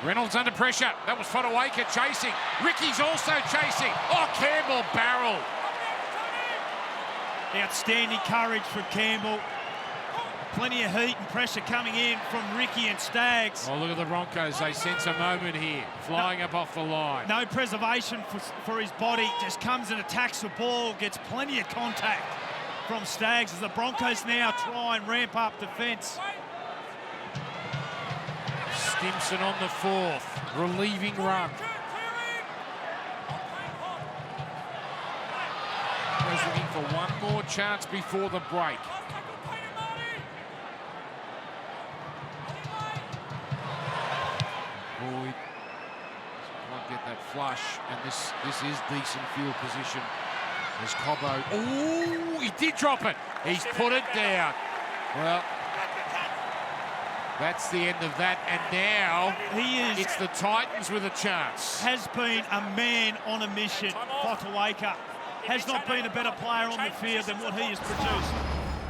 Reynolds under pressure. That was Fodawaker chasing. Ricky's also chasing. Oh, Campbell barreled. Outstanding courage from Campbell. Plenty of heat and pressure coming in from Ricky and Staggs. Oh, look at the Broncos. They sense a moment here. Flying up off the line. No preservation for his body. Just comes and attacks the ball. Gets plenty of contact from Staggs as the Broncos now try and ramp up defence. Stimson on the fourth. Relieving run. Goes looking for one more chance before the break. Boyd can't get that flush, and this is decent field position There's Cobbo. Oh, he did drop it. He's put it down. Well, that's the end of that. And now it's the Titans with a chance. Has been a man on a mission. Fotuaika has not been a better player on the field than what he has produced.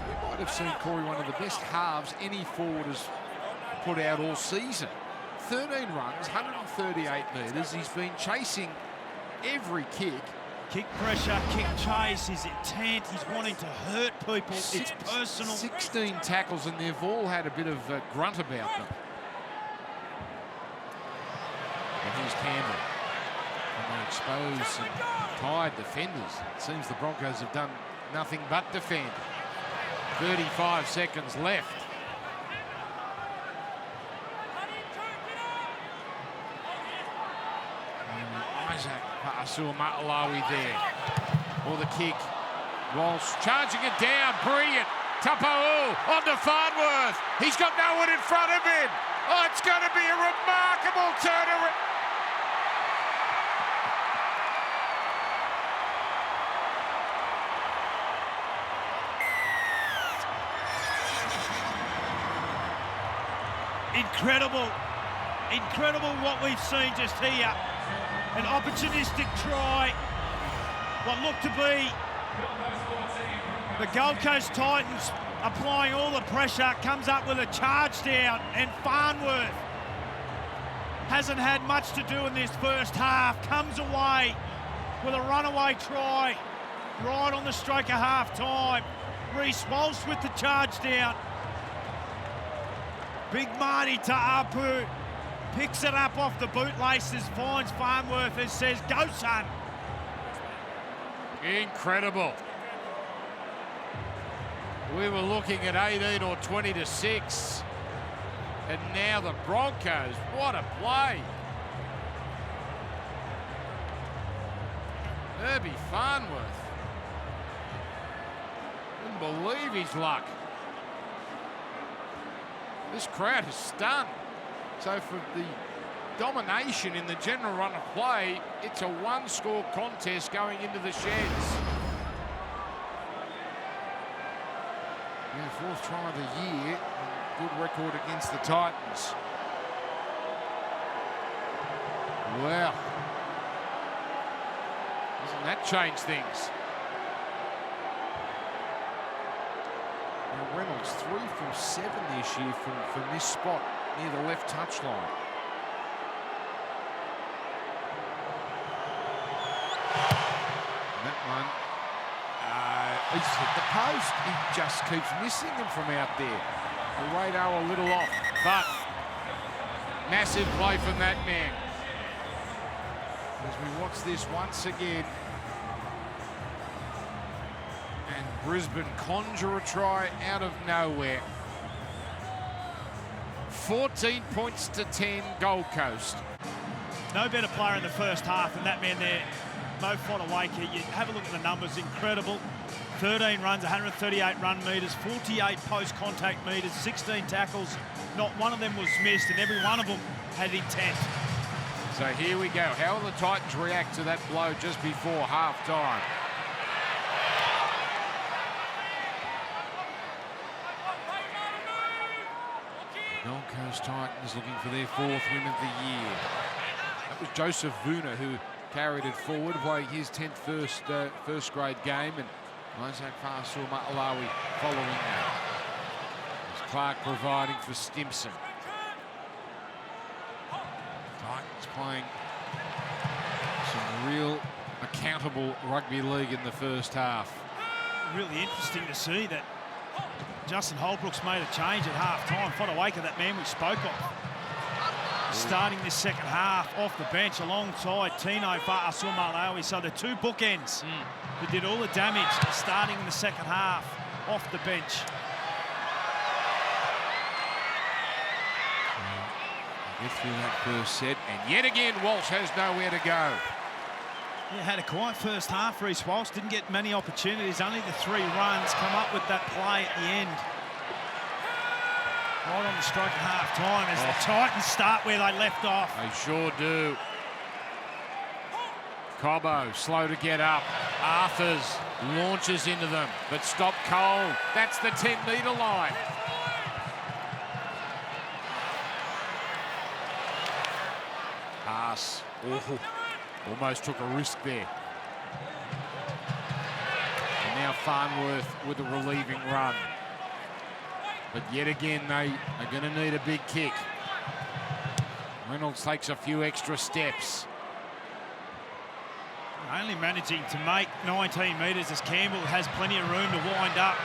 We might have seen Corey one of the best halves any forward has put out all season. 13 runs, 138 metres. He's been chasing every kick. Kick pressure, kick chase, his intent, he's wanting to hurt people, it's personal. 16 tackles, and they've all had a bit of grunt about them. And here's Campbell. And they expose some tired defenders. It seems the Broncos have done nothing but defend. 35 seconds left. Isaac Pa'asua-Matalawi there. Or the kick. Walsh charging it down. Brilliant. Tapa'u onto Farnworth. He's got no one in front of him. Oh, it's going to be a remarkable turnaround. Incredible what we've seen just here. An opportunistic try. What looked to be the Gold Coast Titans applying all the pressure, comes up with a charge down, and Farnworth hasn't had much to do in this first half, comes away with a runaway try right on the stroke of half time. Reece Walsh with the charge down. Big Marty Ta'apu picks it up off the bootlaces, finds Farnworth and says, "Go, son." Incredible. We were looking at 18 or 20 to 6. And now the Broncos, what a play. Herbie Farnworth. Couldn't believe his luck. This crowd is stunned. So for the domination in the general run of play, it's a one-score contest going into the sheds. Yeah, fourth try of the year. Good record against the Titans. Wow. Doesn't that change things? Now Reynolds 3 from 7 this year from this spot near the left touchline. And that one, he's hit the post. He just keeps missing them from out there. The radar a little off, but massive play from that man. As we watch this once again, and Brisbane conjure a try out of nowhere. 14 points to 10, Gold Coast. No better player in the first half than that man there, Mo Fotuaika. You have a look at the numbers, incredible. 13 runs, 138 run metres, 48 post-contact metres, 16 tackles. Not one of them was missed, and every one of them had intent. So here we go. How will the Titans react to that blow just before half-time? Gold Coast Titans looking for their 4th win of the year. That was Joseph Vuna who carried it forward, playing his 10th first grade game, and Isaac Pa'asua-Matalawi following that. There's Clark providing for Stimson. Titans playing some real accountable rugby league in the first half. Really interesting to see that Justin Holbrook's made a change at half-time. Fotuaika, that man we spoke of, starting this second half off the bench alongside Tino Fa'asuamaleaui. So the two bookends that did all the damage starting in the second half off the bench. Get through that first set, and yet again Walsh has nowhere to go. Yeah, had a quiet first half. Reece Walsh didn't get many opportunities, only the 3 runs, come up with that play at the end. Right on the stroke of half-time as the Titans start where they left off. They sure do. Cobbo, slow to get up. Arthurs launches into them, but stop Cole. That's the 10-metre line. Haas, almost took a risk there. And now Farnworth with a relieving run. But yet again, they are going to need a big kick. Reynolds takes a few extra steps. Only managing to make 19 metres as Campbell has plenty of room to wind up.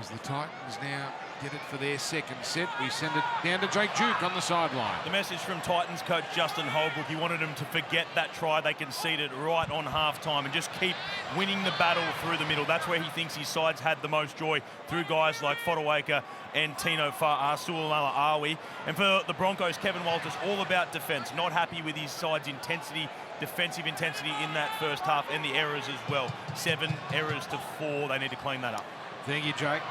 As the Titans now get it for their second set, we send it down to Jake Duke on the sideline. The message from Titans coach Justin Holbrook, he wanted them to forget that try they conceded right on half-time and just keep winning the battle through the middle. That's where he thinks his sides had the most joy, through guys like Fodawaker and Tino Fa'asuamaleaui. And for the Broncos, Kevin Walters, all about defence, not happy with his side's intensity, defensive intensity in that first half, and the errors as well. 7 errors to 4. They need to clean that up. Thank you, Jake.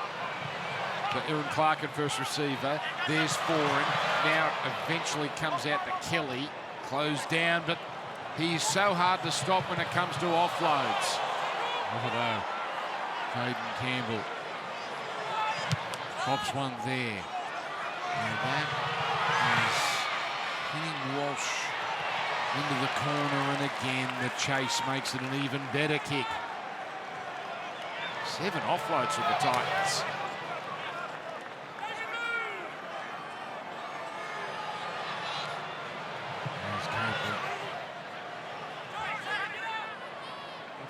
But Aaron Clark at first receiver. There's Foran. Now eventually comes out to Kelly. Closed down, but he's so hard to stop when it comes to offloads. Although Caden Campbell pops one there. And that is hitting Walsh into the corner, and again the chase makes it an even better kick. 7 offloads for the Titans.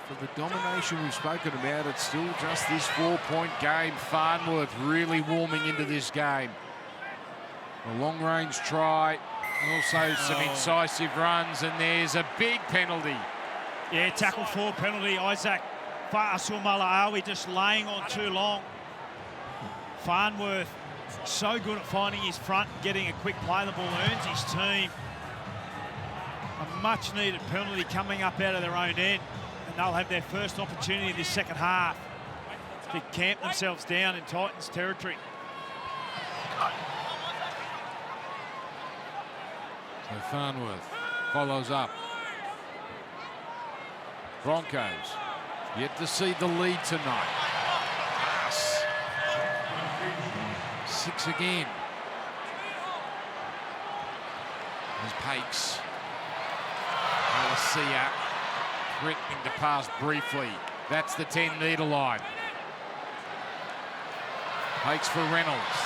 For the domination we've spoken about, it's still just this 4-point game. Farnworth really warming into this game. A long-range try, also some incisive runs, and there's a big penalty. Yeah, tackle 4 penalty. Isaac Fa'asuamaleaui just laying on too long. Farnworth so good at finding his front and getting a quick play. The ball earns his team a much-needed penalty coming up out of their own end. And they'll have their first opportunity in this second half to camp themselves down in Titans territory. So Farnworth follows up. Broncos yet to see the lead tonight. 6 again. There's Pakes. Alicia threatening to pass briefly. That's the 10-metre line. Pakes for Reynolds.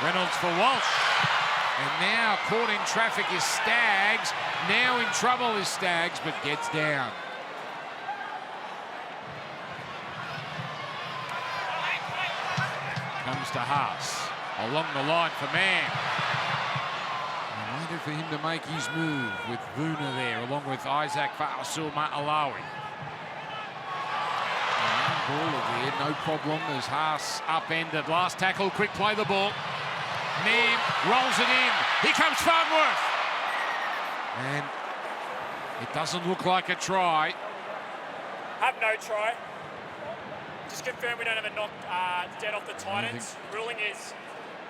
Reynolds for Walsh. And now caught in traffic is Staggs. Now in trouble is Staggs, but gets down. Comes to Haas. Along the line for Mann. And waited for him to make his move with Vuna there, along with Isaac Fa'asuamaleaui. Baller there, no problem as Haas upended. Last tackle, quick play the ball. Nam rolls it in. Here comes Farnworth. And it doesn't look like a try. Have no try. Just confirm we don't have a knock dead off the Titans. Ruling is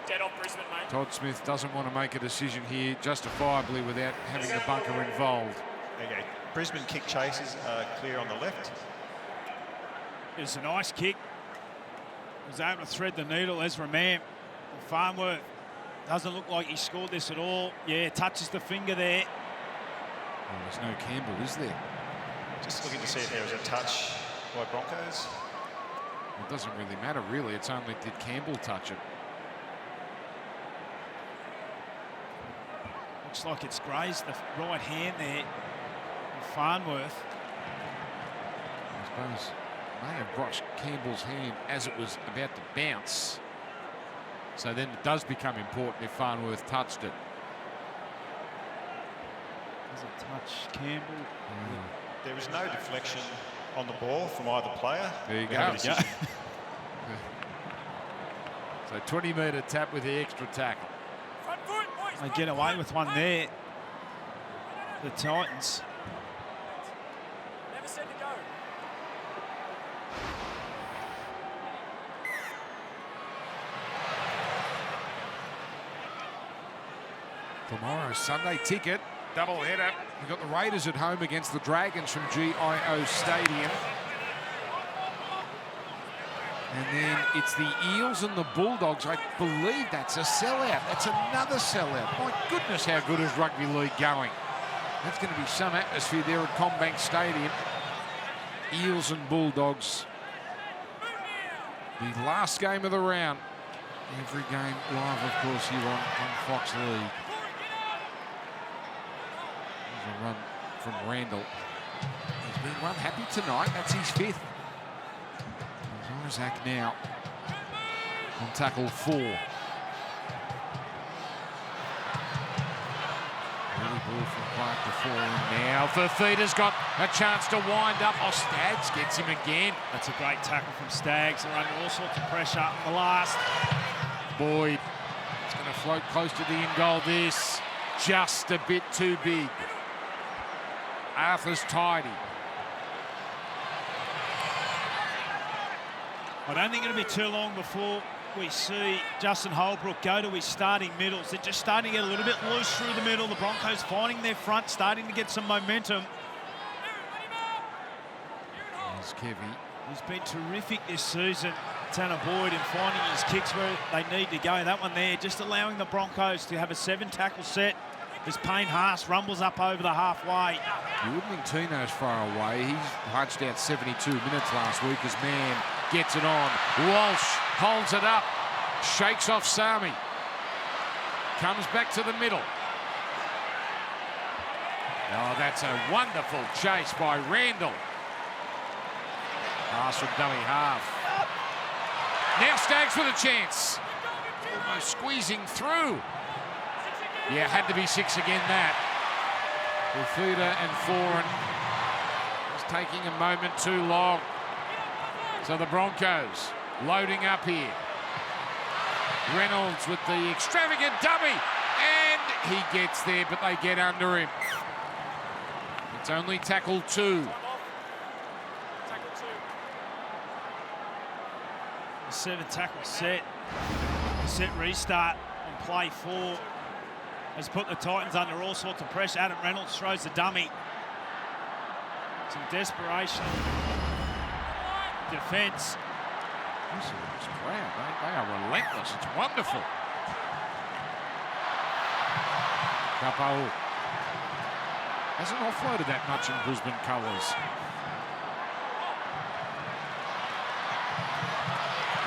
dead off Brisbane, mate. Todd Smith doesn't want to make a decision here justifiably without having the bunker involved. Okay, Brisbane kick chases are clear on the left. It's a nice kick. Was able to thread the needle. Ezra Mann. Farnworth doesn't look like he scored this at all. Yeah, touches the finger there. Oh, there's no Campbell, is there? Just looking to see if there was a touch by Broncos. It doesn't really matter, really. It's only did Campbell touch it. Looks like it's grazed the right hand there of Farnworth. I suppose may have brushed Campbell's hand as it was about to bounce. So then it does become important if Farnworth touched it. Does it touch Campbell? There was no deflection on the ball from either player. There you We go. have a decision. So 20-metre tap with the extra tackle. Front foot, boys. They get away with one there. The Titans. Never said to go. Tomorrow, Sunday ticket. Double header. We've got the Raiders at home against the Dragons from GIO Stadium. And then it's the Eels and the Bulldogs. I believe that's a sellout. That's another sellout. My goodness, how good is Rugby League going? That's going to be some atmosphere there at CommBank Stadium. Eels and Bulldogs. The last game of the round. Every game live, of course, here on Fox League. There's a run from Randall. He's been run happy tonight. That's his 5th. There's Isaac now on tackle 4. Early ball from Clark to 4 in now. Fafita's got a chance to wind up. Oh, Staggs gets him again. That's a great tackle from Staggs. They're under all sorts of pressure in the last. Boyd, it's going to float close to the in goal. This just a bit too big. Arthur's tidy. I don't think it'll be too long before we see Justin Holbrook go to his starting middles. They're just starting to get a little bit loose through the middle. The Broncos finding their front, starting to get some momentum. There's Kevy. He's been terrific this season, Tanner Boyd, in finding his kicks where they need to go. That one there, just allowing the Broncos to have a 7-tackle set as Payne Haas rumbles up over the halfway. You wouldn't think Tino's far away. He's punched out 72 minutes last week as Mann gets it on. Walsh holds it up, shakes off Sami. Comes back to the middle. Oh, that's a wonderful chase by Randall. Pass from dummy half. Now Staggs with a chance. Almost squeezing through. Yeah, had to be 6 again, that. Fafita and Foran was taking a moment too long. So the Broncos loading up here. Reynolds with the extravagant dummy. And he gets there, but they get under him. It's only tackle 2. The 7-tackle set. The set restart on play 4 has put the Titans under all sorts of pressure. Adam Reynolds throws the dummy. Some desperation. Defence. This crowd, they are relentless. It's wonderful. Kapau hasn't offloaded that much in Brisbane colours.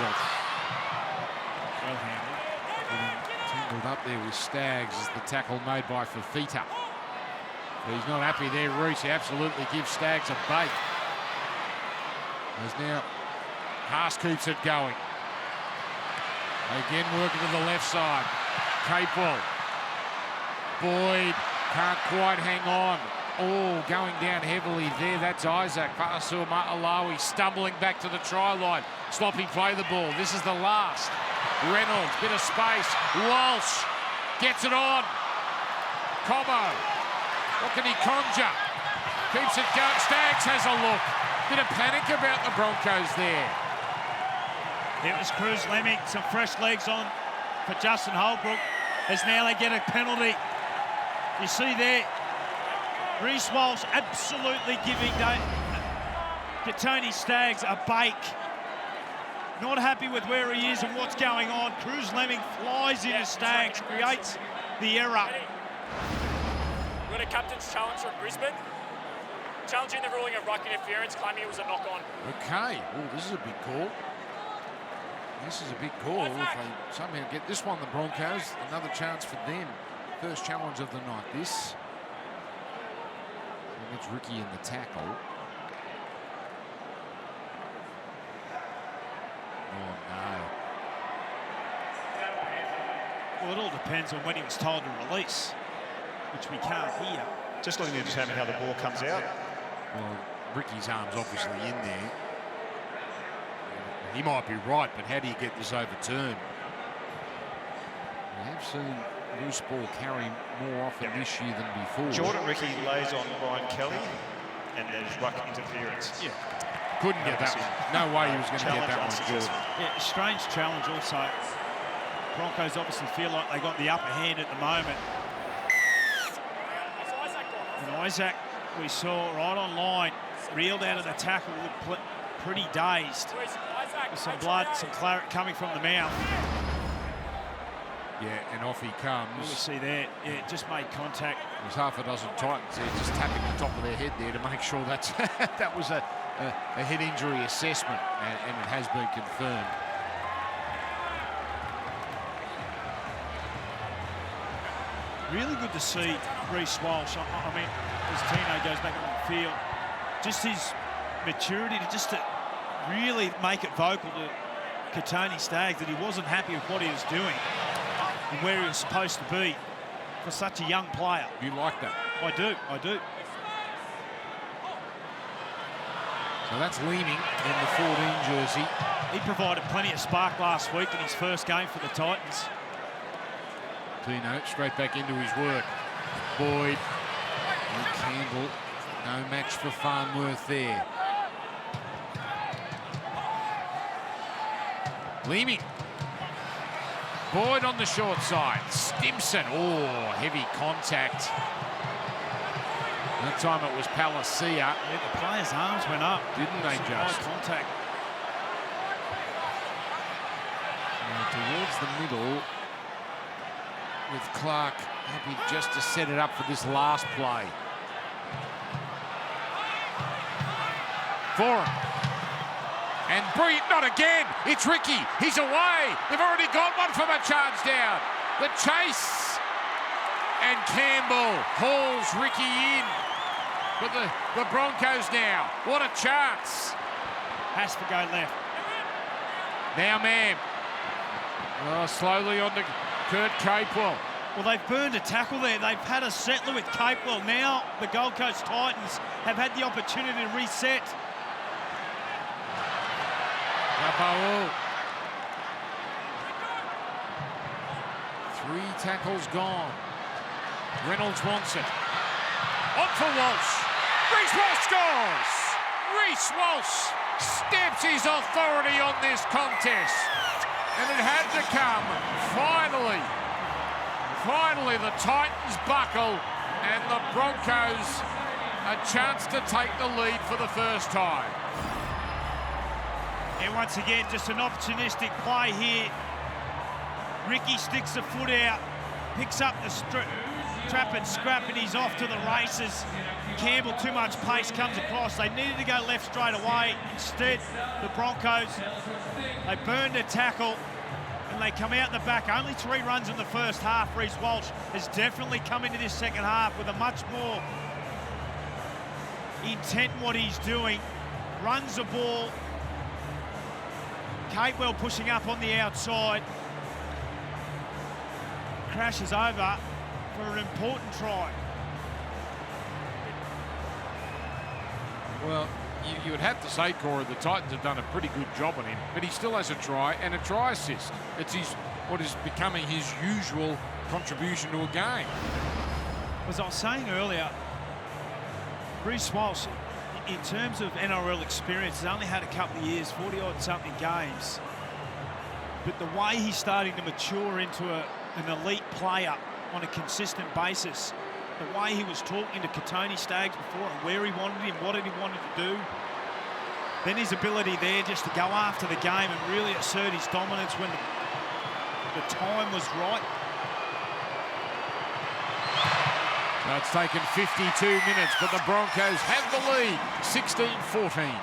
Well handled. Tangled up there with Staggs as the tackle made by Fafita. But he's not happy there, Reese. He absolutely gives Staggs a bait. As now Haas keeps it going. Again working to the left side. Capewell. Boyd can't quite hang on. Oh, going down heavily there. That's Isaac. Pasu Ma'alawi stumbling back to the try line. Sloppy play the ball. This is the last. Reynolds, bit of space. Walsh gets it on. Cobo. What can he conjure? Keeps it going. Staggs has a look. Bit of panic about the Broncos there. It was Cruz Lemming. Some fresh legs on for Justin Holbrook as now they get a penalty. You see there, Reece Walsh absolutely giving Tony Staggs a bake. Not happy with where he is and what's going on. Cruz Lemming flies into Staggs, creates the error. We got a captain's challenge from Brisbane, challenging the ruling of ruck interference, claiming it was a knock-on. Okay. Oh, this is a big call. This is a big call. If they somehow get this one, the Broncos, another chance for them. First challenge of the night. This. And it's Ricky in the tackle. Oh, no. Well, it all depends on when he was told to release, which we can't hear. Just looking to determine how the ball comes out. Well, Ricky's arm's obviously in there. He might be right, but how do you get this overturned? We have seen loose ball carry more often this year than before. Jordan Ricky lays on Ryan Kelly, and there's ruck interference. Yeah. Couldn't get that one. No way he was going to get that one, Jordan. Yeah, a strange challenge also. Broncos obviously feel like they got the upper hand at the moment. And Isaac, we saw right on line, reeled out of the tackle, looked pretty dazed. With some blood, some claret coming from the mouth. Yeah, and off he comes. What we see there, yeah, just made contact. There's half a dozen Titans there just tapping the top of their head there to make sure that's that was a head injury assessment, and it has been confirmed. Really good to see Reece Walsh. I mean, as Tino goes back on the field, just his maturity to really make it vocal to Katoni Staggs that he wasn't happy with what he was doing and where he was supposed to be for such a young player. You like that? I do. So that's Leeming in the 14 jersey. He provided plenty of spark last week in his first game for the Titans. Tino straight back into his work. Boyd and Campbell, no match for Farnworth there. Leeming. Boyd on the short side. Stimson, oh, heavy contact. That time it was Palacia. Yeah, the players' arms went up. Didn't they just? High contact. Towards the middle with Clark happy just to set it up for this last play. For him. And Brie, not again. It's Ricky. He's away. They've already got one from a charge down. The chase. And Campbell hauls Ricky in. But the Broncos now. What a chance. Has to go left. Now, man. Oh, slowly on to Kurt Capewell. Well, they've burned a tackle there. They've had a settler with Capewell. Now the Gold Coast Titans have had the opportunity to reset. Rapau. 3 tackles gone. Reynolds wants it. On for Walsh. Reece Walsh scores! Reece Walsh stamps his authority on this contest. And it had to come. Finally the Titans buckle and the Broncos a chance to take the lead for the first time. And once again, just an opportunistic play here. Ricky sticks the foot out, picks up the trap and scrap, and he's off to the races. Campbell, too much pace, comes across. They needed to go left straight away. Instead, the Broncos, they burned a tackle, and they come out the back. Only 3 runs in the first half. Reece Walsh has definitely come into this second half with a much more intent in what he's doing. Runs the ball. Capewell pushing up on the outside. Crashes over for an important try. Well, you would have to say, Cora, the Titans have done a pretty good job on him, but he still has a try and a try assist. It's what is becoming his usual contribution to a game. As I was saying earlier, Reece Walsh, in terms of NRL experience, has only had a couple of years, 40-odd something games. But the way he's starting to mature into an elite player on a consistent basis, the way he was talking to Katoni Staggs before and where he wanted him, what he wanted to do, then his ability there just to go after the game and really assert his dominance when the time was right. Now it's taken 52 minutes, but the Broncos have the lead, 16-14.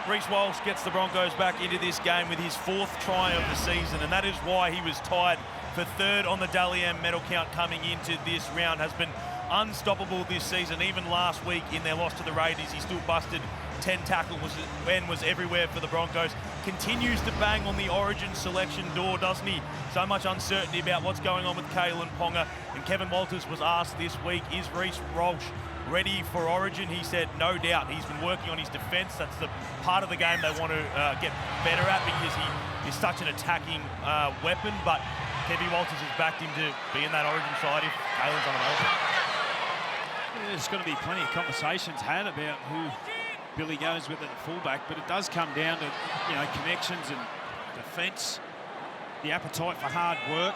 Reece Walsh gets the Broncos back into this game with his 4th try of the season, and that is why he was tied for 3rd on the Dally M medal count coming into this round. Has been unstoppable this season. Even last week in their loss to the Raiders, he still busted 10 tackles and was everywhere for the Broncos. Continues to bang on the Origin selection door, doesn't he? So much uncertainty about what's going on with Kalen Ponga. And Kevin Walters was asked this week, is Reece Walsh ready for Origin? He said no doubt. He's been working on his defence. That's the part of the game they want to get better at, because he is such an attacking weapon. But Kevin Walters has backed him to be in that Origin side if Kalen's unavailable. There's going to be plenty of conversations had about who Billy goes with at the fullback, but it does come down to, you know, connections and defence, the appetite for hard work.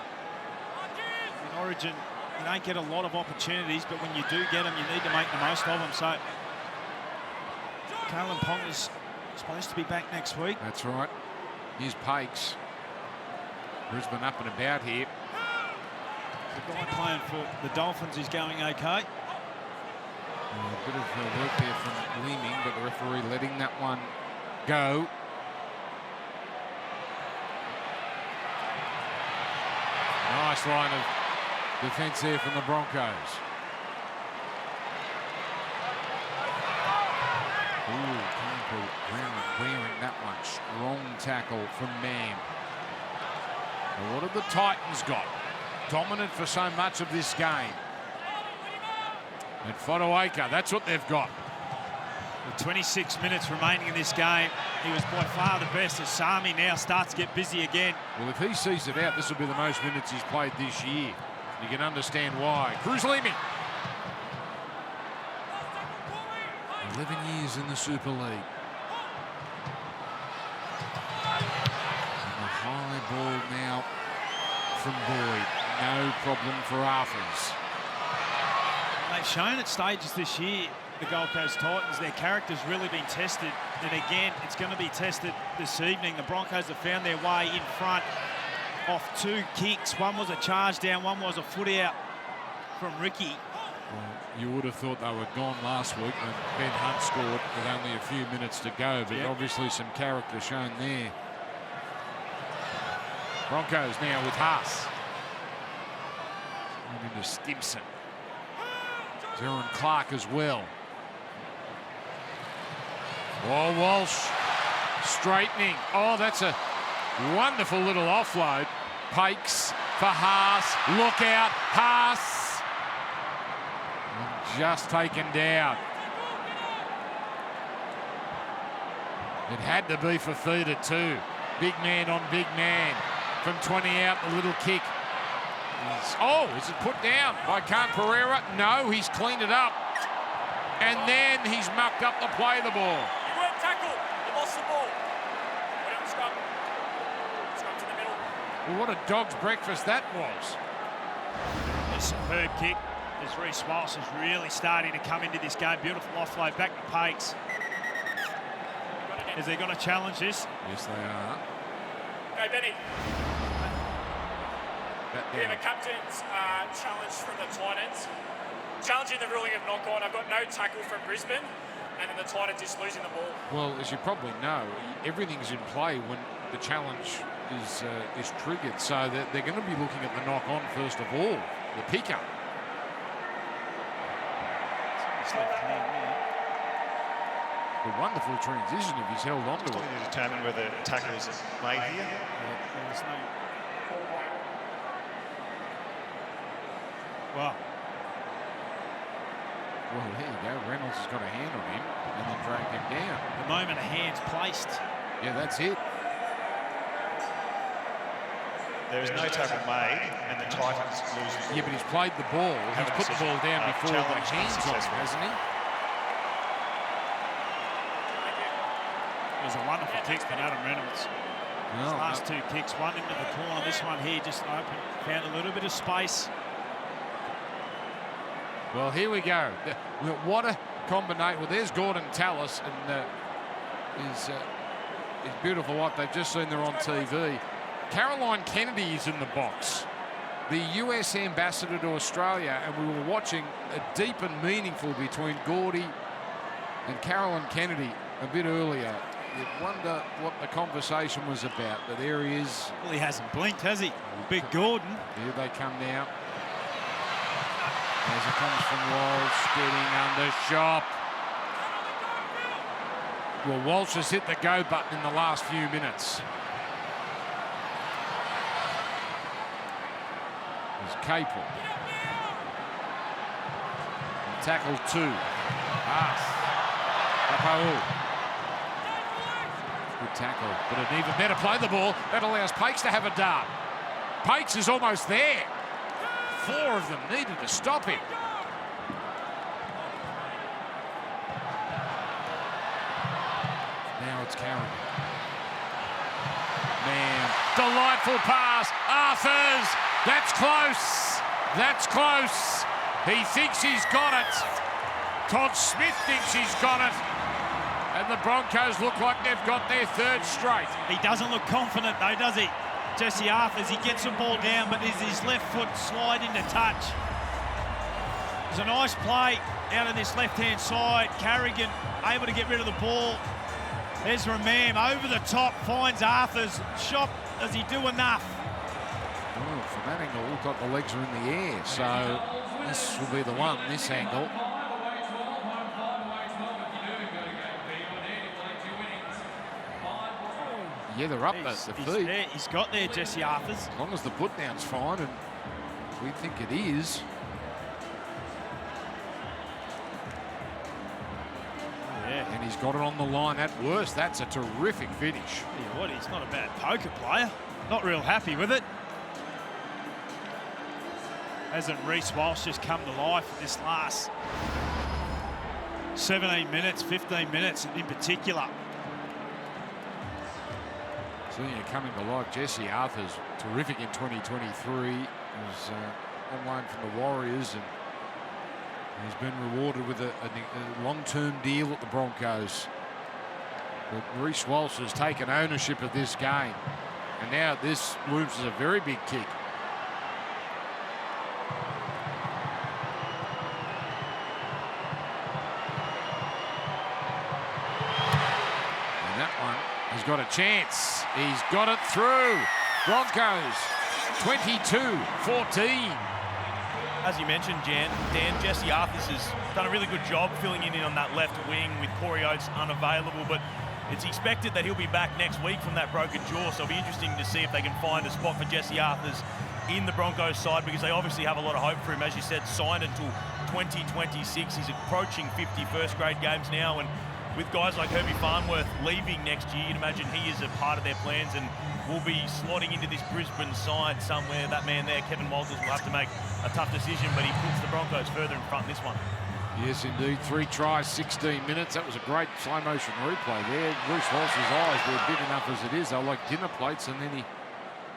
In Origin, You don't get a lot of opportunities, but when you do get them, you need to make the most of them. So, Kalen Ponga's supposed to be back next week. That's right. Here's Pakes. Brisbane up and about here. The guy playing for the Dolphins is going okay. A bit of work there from Leeming, but the referee letting that one go. Nice line of defence there from the Broncos. Ooh, Campbell wearing that one. Strong tackle from Mann. Well, what have the Titans got? Dominant for so much of this game. And Fotuaika, that's what they've got. With 26 minutes remaining in this game, he was by far the best as Sami now starts to get busy again. Well, if he sees it out, this will be the most minutes he's played this year. You can understand why. Cruz Leeming. 11 years in the Super League. And the high ball now from Boyd. No problem for Arthurs. They've shown at stages this year, the Gold Coast Titans, their character's really been tested. And again, it's going to be tested this evening. The Broncos have found their way in front off 2 kicks. One was a charge down, one was a foot out from Ricky. Well, you would have thought they were gone last week when Ben Hunt scored with only a few minutes to go, but obviously some character shown there. Broncos now with Haas. And into Stimson. Darren Clark as well. Oh, Walsh straightening. Oh, that's a wonderful little offload. Pakes for Haas. Look out, Haas. And just taken down. It had to be for Feeder too. Big man on big man. From 20 out, the little kick. Is it put down by Khan Pereira? No, he's cleaned it up. And then he's mucked up the play of the ball. You weren't tackled. You lost the ball. Put it on scrum. Scrum to the middle. Well, what a dog's breakfast that was. A superb kick as Reece Walsh is really starting to come into this game. Beautiful offload back to Pakes. Is they going to challenge this? Yes, they are. Go, Benny. We have a captain's challenge from the Titans. Challenging the ruling of knock-on. I've got no tackle from Brisbane, and then the Titans just losing the ball. Well, as you probably know, everything's in play when the challenge is triggered, so that they're going to be looking at the knock-on first of all, the pick-up. The wonderful transition if he's held on to it. To determine whether tackle is made here. Wow. Well, there you go. Reynolds has got a hand on him and then dragged him down. The moment a hand's placed. Yeah, that's it. There is no tackle made, and the Titans lose the ball. Yeah, but he's played the ball. He's put the ball down before the hands on him, hasn't he? It was a wonderful kick from Adam Reynolds. His last 2 kicks, one into the corner, this one here just open, found a little bit of space. Well, here we go. What a combination. Well, there's Gordon Tallis, and is beautiful what they've just seen there on TV. Caroline Kennedy is in the box, the US ambassador to Australia, and we were watching a deep and meaningful between Gordy and Caroline Kennedy a bit earlier. You'd wonder what the conversation was about, but there he is. Well, he hasn't blinked, has he? Big Gordon. Here they come now. As it comes from Walsh, getting under shop. Well, Walsh has hit the go button in the last few minutes. There's Capel. And tackle 2. Papaou. Good tackle, but an even better play the ball. That allows Pakes to have a dart. Pakes is almost there. 4 of them needed to stop him. Now it's Carrigan. Man, delightful pass. Arthurs, that's close. That's close. He thinks he's got it. Todd Smith thinks he's got it. And the Broncos look like they've got their third straight. He doesn't look confident though, does he? Jesse Arthurs, he gets the ball down, but is his left foot slide into touch. It's a nice play out of this left-hand side. Carrigan able to get rid of the ball. Ezra Mam over the top, finds Arthurs. Shot, does he do enough? Oh, from that angle, it looked like the legs are in the air. So this will be the one, this angle. Yeah, they're up at the feet. He's got there, Jesse Arthurs. As long as the put down's fine, and we think it is. Yeah. And he's got it on the line. At worst, that's a terrific finish. Yeah, what? He's not a bad poker player. Not real happy with it. Hasn't Reece Walsh just come to life in this last 17 minutes, 15 minutes in particular? So you're coming to life. Jesse Arthurs, terrific in 2023. He was on loan from the Warriors, and he's been rewarded with a long-term deal at the Broncos. But Reece Walsh has taken ownership of this game, and now this looms as a very big kick. And that one has got a chance. He's got it through. Broncos 22-14. As you mentioned, Dan, Jesse Arthurs has done a really good job filling in on that left wing with Corey Oates unavailable, but it's expected that he'll be back next week from that broken jaw, so it'll be interesting to see if they can find a spot for Jesse Arthurs in the Broncos side, because they obviously have a lot of hope for him. As you said, signed until 2026. He's approaching 50 first-grade games now, and with guys like Herbie Farnworth leaving next year, you'd imagine he is a part of their plans and will be slotting into this Brisbane side somewhere. That man there, Kevin Walters, will have to make a tough decision, but he puts the Broncos further in front in this one. Yes, indeed. 3 tries, 16 minutes. That was a great slow-motion replay there. Bruce Walsh's eyes were big enough as it is. They were like dinner plates, and then he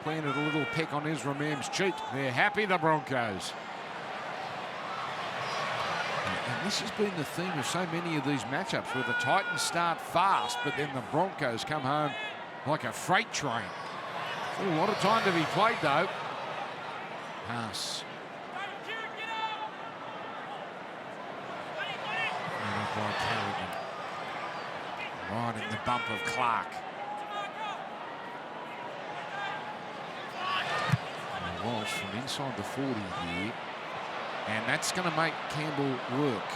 planted a little peck on Ezra Mam's cheek. They're happy, the Broncos. And this has been the theme of so many of these matchups, where the Titans start fast, but then the Broncos come home like a freight train. Still a lot of time to be played, though. Pass. By Carrigan. Right in the bump of Clark. And Walsh from inside the 40 here. And that's going to make Campbell work.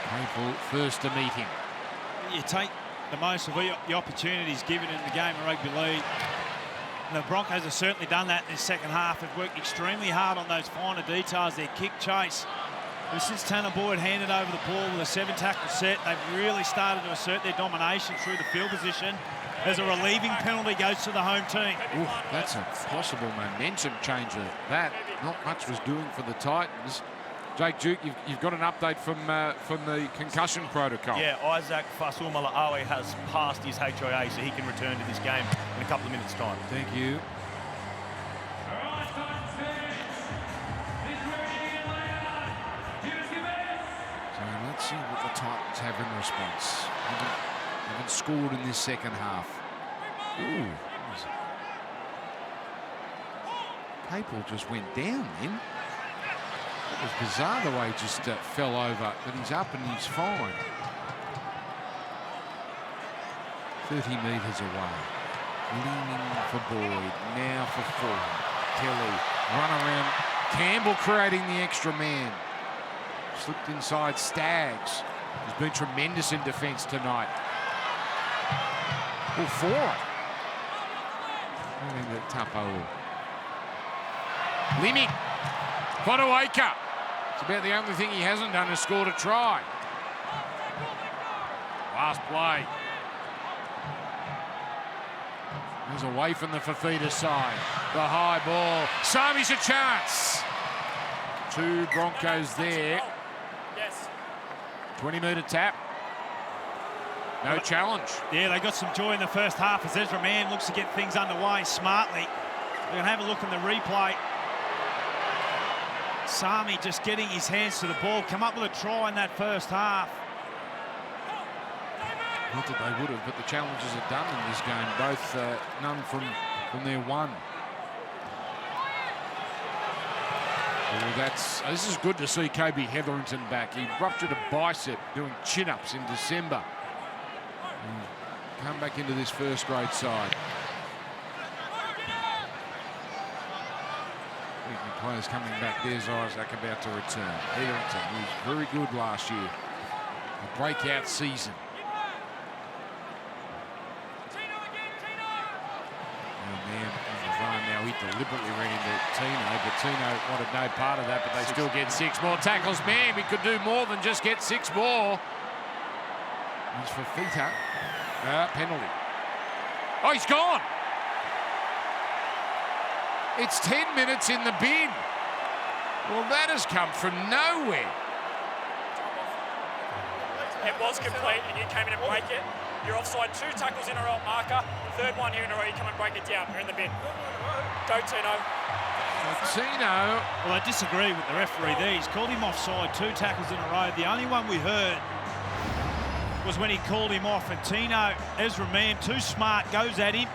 Painful first to meet him. You take the most of the opportunities given in the game of rugby league. And the Broncos have certainly done that in this second half. They've worked extremely hard on those finer details, their kick chase. And since Tanner Boyd handed over the ball with a 7-tackle set, they've really started to assert their domination through the field position. As a relieving penalty goes to the home team. Ooh, that's a possible momentum changer. That, not much was doing for the Titans. Jake Duke, you've got an update from the concussion protocol. Yeah, Isaac Fasumala'awe has passed his HIA, so he can return to this game in a couple of minutes' time. Thank you. So let's see what the Titans have in response. Haven't scored in this second half. Ooh. Capel just went down then. It was bizarre the way he just fell over, but he's up and he's fine. 30 metres away. Leaning for Boyd, now for Ford. Kelly, run around. Campbell creating the extra man. Slipped inside Staggs. He's been tremendous in defence tonight. Well, for it. I think that Tupou. Limit. Fotuaika. It's about the only thing he hasn't done is scored a try. Last play. He's away from the Fafita side. The high ball. Sami's a chance. 2 Broncos there. Yes. 20-metre tap. No challenge. Yeah, they got some joy in the first half as Ezra Mann looks to get things underway smartly. We're going to have a look in the replay. Sami just getting his hands to the ball, come up with a try in that first half. Not that they would have, but the challenges are done in this game. Both none from their one. Well, this is good to see Kobe Hetherington back. He ruptured a bicep doing chin-ups in December. Come back into this first grade side. Players coming back. There's Isaac about to return. Hetherington, who was very good last year. A breakout season. Now he deliberately ran into Tino, but Tino wanted no part of that, but they still get 6 more tackles. Man, we could do more than just get 6 more. He's for Fita. Penalty. Oh, he's gone. It's 10 minutes in the bin. Well, that has come from nowhere. It was complete, and you came in and break it. You're offside, 2 tackles in a row, marker. 3rd one here in a row, you come and break it down. You're in the bin. Go, Tino. Tino. Well, I disagree with the referee there. He's called him offside, 2 tackles in a row. The only one we heard was when he called him off, and Tino, Ezra Mann, too smart, goes at him.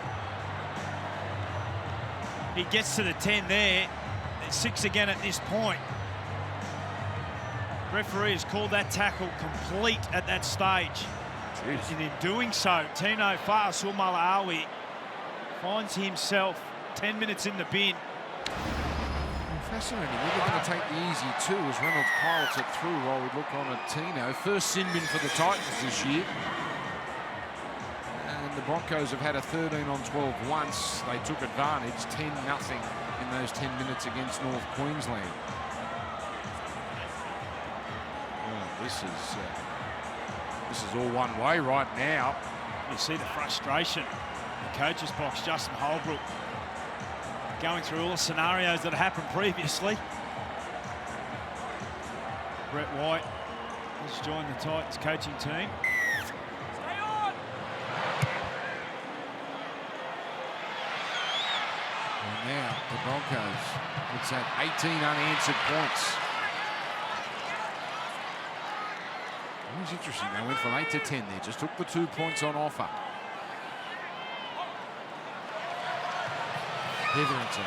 He gets to the 10 there. It's 6 again at this point. Referee has called that tackle complete at that stage. Jeez. And in doing so, Tino Fa'asuamaleaui finds himself 10 minutes in the bin. Fascinating. We're going to take the easy 2 as Reynolds pilots it through while we look on at Tino. First sin bin for the Titans this year. And the Broncos have had a 13-on-12 once. They took advantage, 10-0 in those 10 minutes against North Queensland. Oh, this is all one way right now. You see the frustration in the coach's box. Justin Holbrook going through all the scenarios that happened previously. Brett White has joined the Titans coaching team. And now the Broncos, it's at 18 unanswered points. It was interesting, they went from 8 to 10 there, just took the 2 points on offer. Hetherington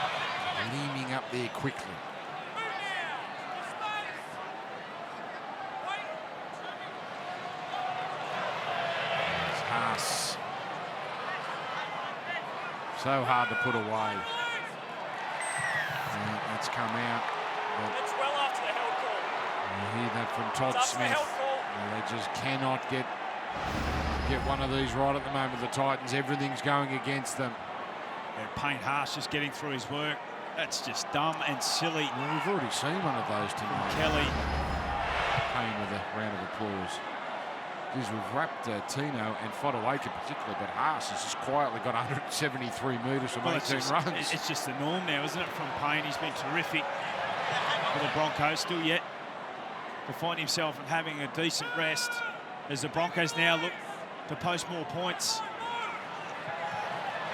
leaning up there quickly. It's Haas. So hard to put away. And that's come out. It's well after the held call. You hear that from Todd Smith. They just cannot get one of these right at the moment. The Titans, everything's going against them. Yeah, Payne Haas just getting through his work. That's just dumb and silly. Well, we've already seen one of those tonight. Kelly. Payne with a round of applause. Because we've wrapped Tino and Fodawaker particularly, but Haas has just quietly got 173 metres from 18 runs. It's just the norm now, isn't it, from Payne? He's been terrific for the Broncos, still yet to find himself and having a decent rest as the Broncos now look to post more points.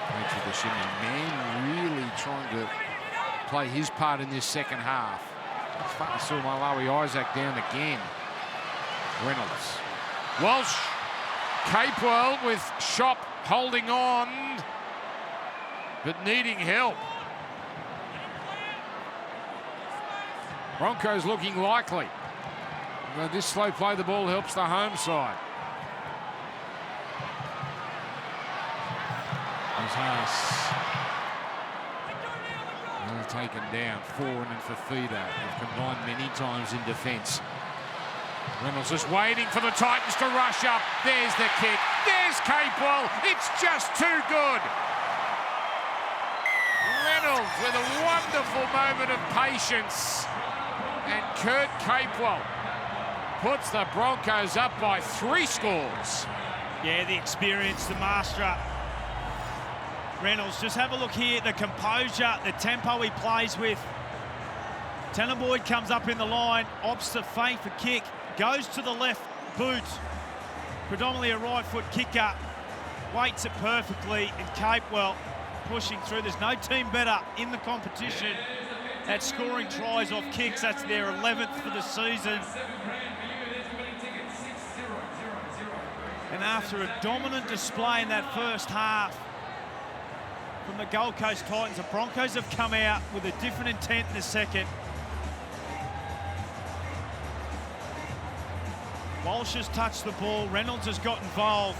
Thanks for the shimmy. Man really trying to play his part in this second half. Fa'asuamaleaui Isaac down again. Reynolds. Walsh. Capewell with Shop holding on, but needing help. Broncos looking likely. This slow play the ball helps the home side. There's Haas. Taken down. Foran and Fafita have combined many times in defence. Reynolds just waiting for the Titans to rush up. There's the kick. There's Capewell. It's just too good. Reynolds with a wonderful moment of patience. And Kurt Capewell puts the Broncos up by 3 scores. Yeah, the experience, the master. Reynolds, just have a look here, the composure, the tempo he plays with. Tanner Boyd comes up in the line, opts to feint for kick, goes to the left boot. predominantly a right foot kicker, weights it perfectly, and Capewell pushing through. There's no team better in the competition at scoring tries off kicks. That's their 11th for the season. And after a dominant display in that first half from the Gold Coast Titans, the Broncos have come out with a different intent in the second. Walsh has touched the ball, Reynolds has got involved.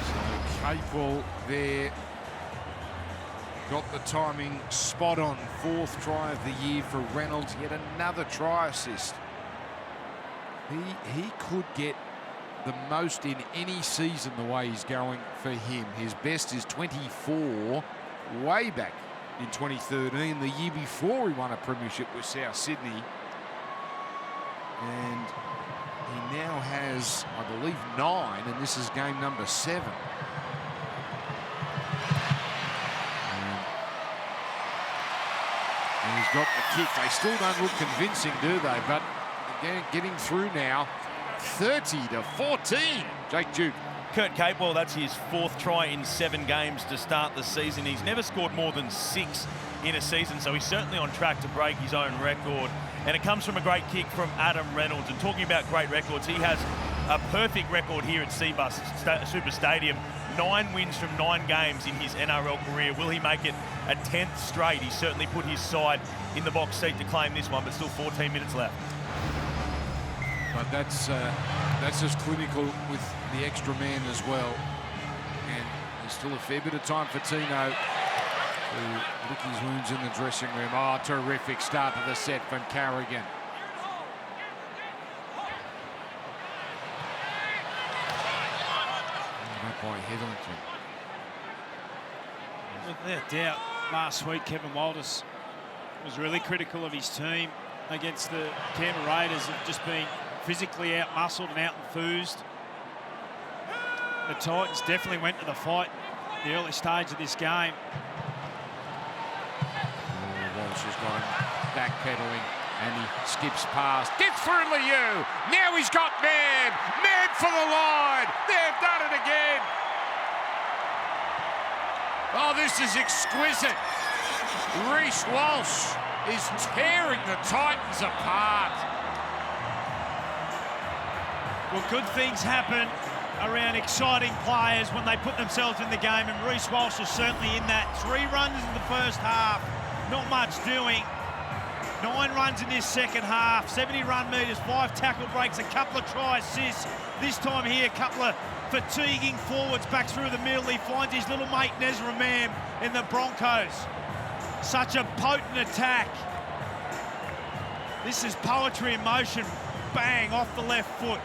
So Capewell there got the timing spot on. 4th try of the year for Reynolds. Yet another try assist. He could get the most in any season the way he's going for him. His best is 24 way back in 2013, the year before he won a premiership with South Sydney. And he now has, I believe, 9, and this is game number 7. And he's got the kick. They still don't look convincing, do they? But again, getting through now, 30-14. Jake Duke. Kurt Capewell, that's his 4th try in 7 games to start the season. He's never scored more than 6 in a season, so he's certainly on track to break his own record. And it comes from a great kick from Adam Reynolds. And talking about great records, he has a perfect record here at Cbus Super Stadium. 9 wins from 9 games in his NRL career. Will he make it a 10th straight? He certainly put his side in the box seat to claim this one, but still 14 minutes left. But that's as clinical with the extra man as well. And there's still a fair bit of time for Tino to lick his wounds in the dressing room. Oh, terrific start to the set from Carrigan. By Hetherington. Without doubt, last week Kevin Walters was really critical of his team against the Canberra Raiders of just being physically out-muscled and out-enthused. The Titans definitely went to the fight in the early stage of this game. Walsh has got him backpedaling and he skips past. Gets through Liu. Now he's got Mann. Mann for the line. They've done it again. Oh, this is exquisite. Reece Walsh is tearing the Titans apart. Well, good things happen around exciting players when they put themselves in the game, and Reece Walsh was certainly in that. 3 runs in the first half, not much doing. 9 runs in this second half, 70 run meters, 5 tackle breaks, a couple of try assists. This time here, a couple of fatiguing forwards back through the middle. He finds his little mate Nezra Mam in the Broncos. Such a potent attack. This is poetry in motion. Bang, off the left foot.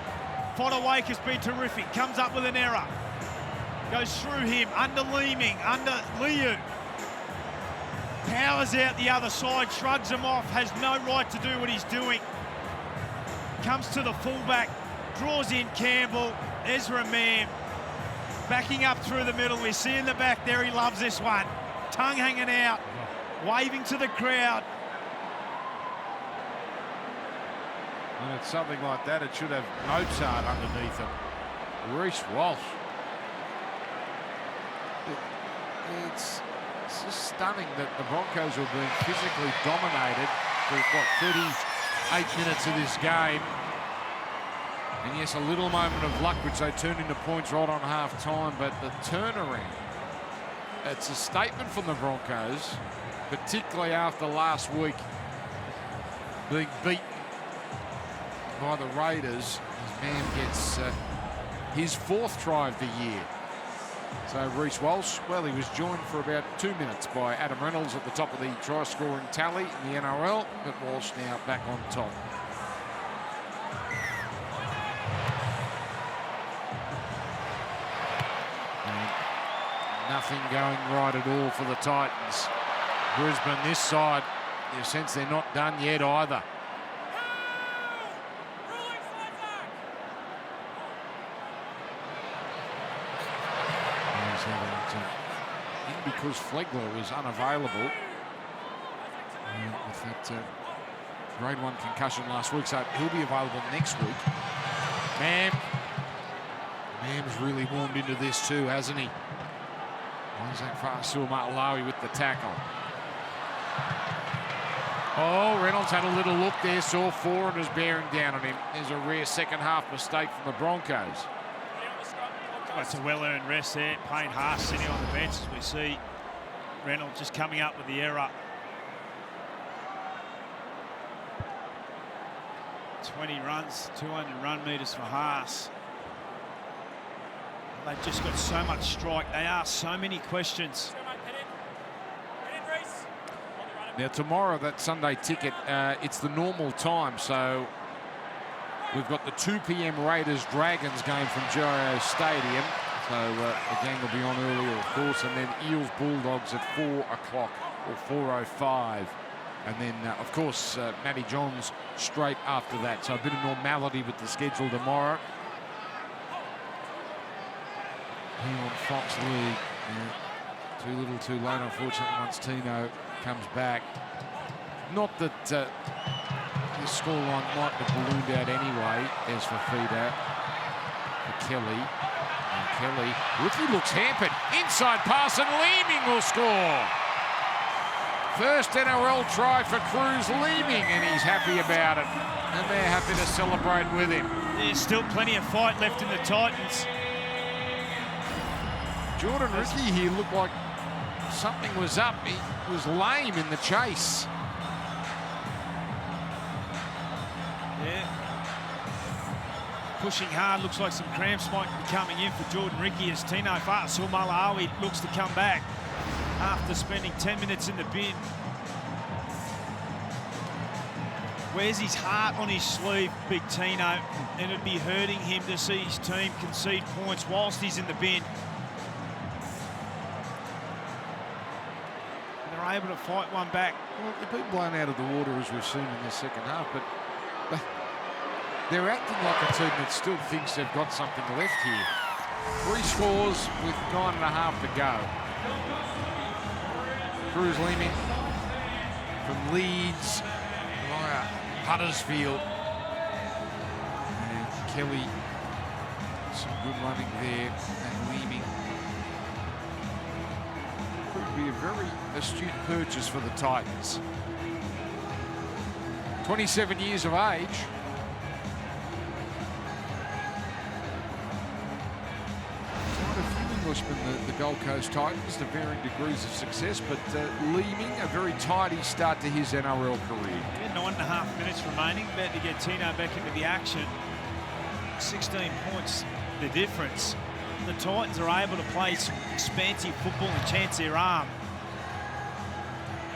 Fodawaker's been terrific, comes up with an error. Goes through him, under Leeming, under Liu. Powers out the other side, shrugs him off, has no right to do what he's doing. Comes to the fullback, draws in Campbell, Ezra Mam. Backing up through the middle, we see in the back there, he loves this one. Tongue hanging out, waving to the crowd. And it's something like that, it should have Mozart underneath him. Reece Walsh. It's just stunning that the Broncos were being physically dominated for, what, 38 minutes of this game. And yes, a little moment of luck, which they turned into points right on half-time, but the turnaround, it's a statement from the Broncos, particularly after last week being beaten by the Raiders. His man gets his 4th try of the year. So Reece Walsh, well, he was joined for about 2 minutes by Adam Reynolds at the top of the try-scoring tally in the NRL, but Walsh now back on top. And nothing going right at all for the Titans. Brisbane, this side, you sense they're not done yet either. Because Flegler was unavailable. With that grade 1 concussion last week, so he'll be available next week. Mam's really warmed into this too, hasn't he? Isaac Fa'asuama'alawi with the tackle. Oh, Reynolds had a little look there, saw foreigners bearing down on him. There's a rare second half mistake from the Broncos. Well, it's a well-earned rest there. Payne Haas sitting on the bench as we see Reynolds just coming up with the error. 20 runs, 200 run metres for Haas. They've just got so much strike. They ask so many questions. Now tomorrow, that Sunday ticket, it's the normal time, so we've got the 2 p.m. Raiders-Dragons game from Giro Stadium. So the game will be on earlier, of course, and then Eels-Bulldogs at 4 o'clock or 4:05. And then, of course, Matty Johns straight after that. So a bit of normality with the schedule tomorrow. Here on Fox League. Yeah, too little, too late, unfortunately, once Tino comes back. Not that the scoreline might have ballooned out anyway. There's Fafita for Kelly. And Kelly, Ricky looks hampered. Inside pass and Leeming will score. First NRL try for Cruz Leeming, and he's happy about it. And they're happy to celebrate with him. There's still plenty of fight left in the Titans. Jordan Ricky here looked like something was up. He was lame in the chase. Yeah. Pushing hard, looks like some cramps might be coming in for Jordan Ricky as Tino Fa'asuama'alawi looks to come back after spending 10 minutes in the bin. Wears his heart on his sleeve, Big Tino, and it'd be hurting him to see his team concede points whilst he's in the bin. They're able to fight one back. Well, they've been blown out of the water, as we've seen in the second half, but they're acting like a team that still thinks they've got something left here. 3 scores with 9.5 to go. Cruz Leeming from Leeds via Huddersfield. And Kelly, some good running there, and Leeming. Could be a very astute purchase for the Titans. 27 years of age. Englishmen, the Gold Coast Titans, to varying degrees of success, but Leeming, a very tidy start to his NRL career. Yeah, 9.5 minutes remaining, about to get Tino back into the action. 16 points, the difference. The Titans are able to play some expansive football and chance their arm.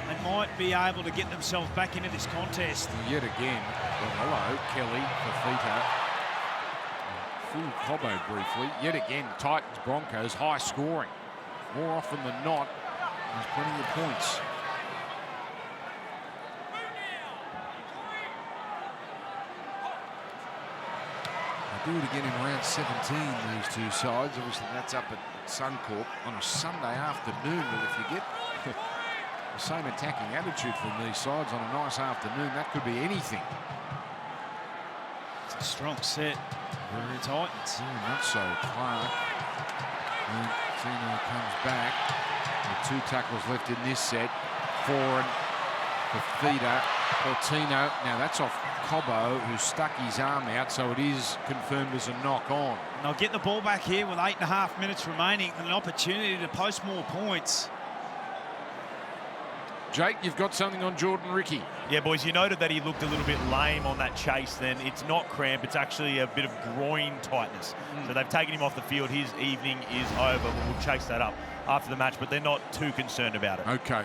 They might be able to get themselves back into this contest. Yet again, well, hello, Kelly, Fafita. Full Cobbo briefly. Yet again, Titans, Broncos, high scoring. More often than not, there's plenty of points. They do it again in round 17, these two sides. Obviously, that's up at Suncorp on a Sunday afternoon. But if you get the same attacking attitude from these sides on a nice afternoon, that could be anything. It's a strong set. The Titans. Yeah, not so. Clark. And Tino comes back. With 2 tackles left in this set. Foreign. Fafita. Portino. Now that's off Cobbo, who stuck his arm out, so it is confirmed as a knock on. And they'll get the ball back here with 8.5 minutes remaining and an opportunity to post more points. Jake, you've got something on Jordan Ricky. Yeah, boys, you noted that he looked a little bit lame on that chase then. It's not cramp, it's actually a bit of groin tightness. So they've taken him off the field. His evening is over. We'll chase that up after the match, but they're not too concerned about it. Okay.